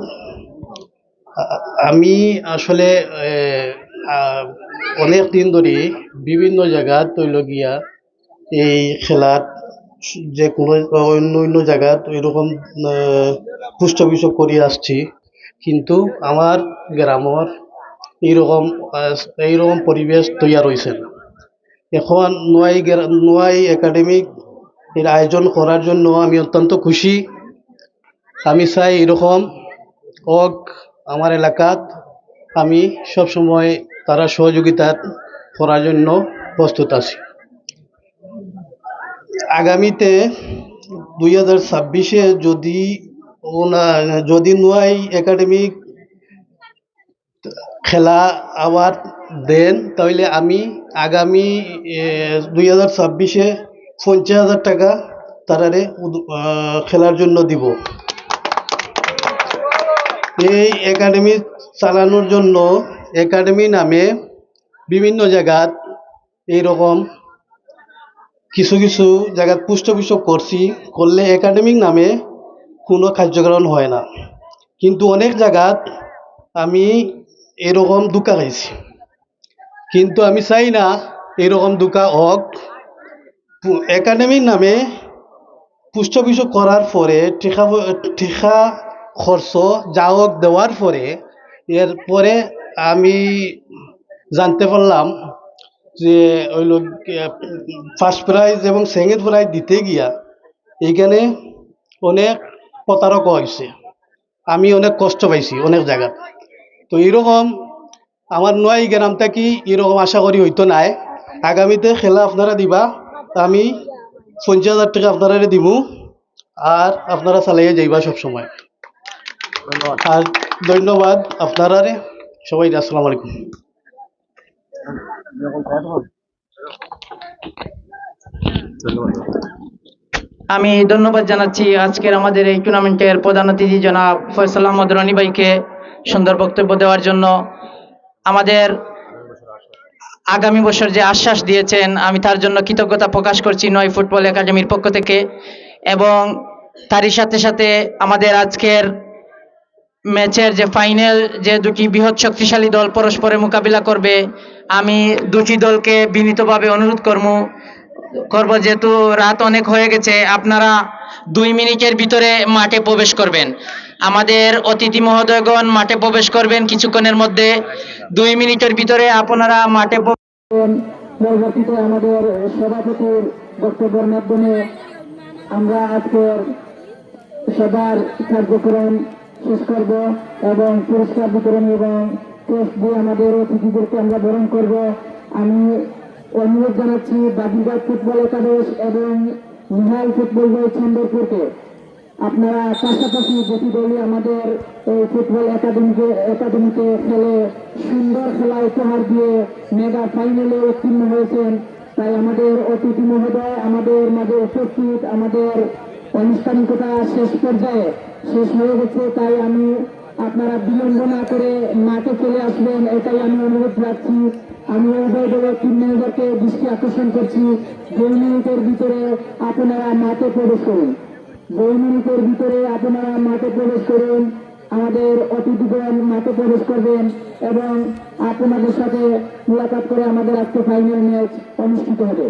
আমি আসলে অনেক দিন ধরে বিভিন্ন জায়গা তৈলগিয়া এই খেলার যে কোনো অন্য অন্য জায়গাত এরকম পৃষ্ঠপোষক করে আসছি, কিন্তু আমার গ্রামের এইরকম পরিবেশ তৈরি হয়েছে না। এখন নোয়াই একাডেমিক এর আয়োজন করার জন্য আমি অত্যন্ত খুশি। আমি চাই এরকম হোক আমার এলাকাত। আমি সবসময় তারা সহযোগিতা করার জন্য প্রস্তুত আছি। আগামীতে 2026-এ যদি নোয়াই একাডেমিক খেলা আবার দেন, তাহলে আমি আগামী 2026-এ 50,000 টাকা তারারে খেলার জন্য দিব। এই একাডেমি চালানোর জন্য একাডেমি নামে বিভিন্ন জায়গাত এইরকম কিছু কিছু জায়গাত পৃষ্ঠপোষক করলে একাডেমিক নামে কোনো কার্যক্রম হয় না, কিন্তু অনেক জায়গাত আমি এরকম দুকা খাইছি। কিন্তু আমি চাই না এরকম দুকা হোক। একাডেমিক নামে পৃষ্ঠপোষক করার পরে টিকা খরচ যা হোক দেওয়ার পরে এরপরে আমি জানতে পারলাম যে ওই লোক ফার্স্ট প্রাইজ এবং সেকেন্ড প্রাইজ দিতে গিয়া এইখানে অনেক প্রতারক হয়েছে। আমি অনেক কষ্ট পাইছি অনেক জায়গা। তো এরকম আমার নোয়াই গ্রাম থেকে এরকম আশা করি হইতো নাই। আগামীতে খেলা আপনারা দিবা, আমি 50,000 টাকা আপনারা দিব, আর আপনারা চালাইয়ে যাইবা সবসময়। আর ধন্যবাদ আপনারা সবাই। আসসালামু আলাইকুম। আমি ধন্যবাদ জানাচ্ছি আজকের আমাদের এই টুর্নামেন্টের প্রধান অতিথি জনাব ফয়সাল আহমদ রনি ভাইকে সুন্দর বক্তব্য দেওয়ার জন্য। আমাদের আগামী বছর যে আশ্বাস দিয়েছেন, আমি তার জন্য কৃতজ্ঞতা প্রকাশ করছি নোয়াই ফুটবল একাডেমির পক্ষ থেকে। এবং তারই সাথে সাথে আমাদের আজকের ম্যাচের যে ফাইনাল, যে দুটি বৃহৎ শক্তিশালী দল পরস্পরের মোকাবিলা করবে, আমি দুটি দলকে বিনীতভাবে অনুরোধ করব যেহেতু রাত অনেক হয়ে গেছে, আপনারা 2 মিনিটের ভিতরে মাঠে প্রবেশ করবেন। আমাদের অতিথি মহোদয়গণ মাঠে প্রবেশ করবেন কিছুক্ষণের মধ্যে। 2 মিনিটের ভিতরে আপনারা মাঠে পরবর্তীতে আমাদের সভাপতির বক্তব্যের মাধ্যমে আমরা আজকের সবার কার্যক্রম শেষ করব এবং পুরস্কার বিতরণ এবং টেস্ট দিয়ে আমাদের অতিথিদেরকে আমরা বরণ করব। আমি অনুরোধ জানাচ্ছি বাবুঘাট ফুটবল একাদশ এবং নিহাল ফুটবল বল চন্দরপুরকে আপনারা পাশাপাশি দুটি দলই আমাদের এই ফুটবল একাডেমিতে খেলে সুন্দর খেলা উপহার দিয়ে মেগা ফাইনালে উত্তীর্ণ হয়েছেন। তাই আমাদের অতিথি মহোদয় আমাদের মাঝে উপস্থিত, আমাদের আনুষ্ঠানিকতা শেষ পর্যায়ে শেষ হয়ে গেছে। তাই আমি আপনারা বিলম্ব না করে মাঠে চলে আসবেন, এটাই আমি অনুরোধ রাখছি। আমি উভয় দলের টিম ম্যানেজারকে দৃষ্টি আকর্ষণ করছি, 2 মিনিটের ভিতরে আপনারা মাঠে প্রবেশ করুন। 2 মিনিটের ভিতরে আপনারা মাঠে প্রবেশ করুন। আমাদের অতিথিগণ মাঠে প্রবেশ করবেন এবং আপনাদের সাথে মোলাকাত করে আমাদের আজকে ফাইনাল ম্যাচ অনুষ্ঠিত হবে।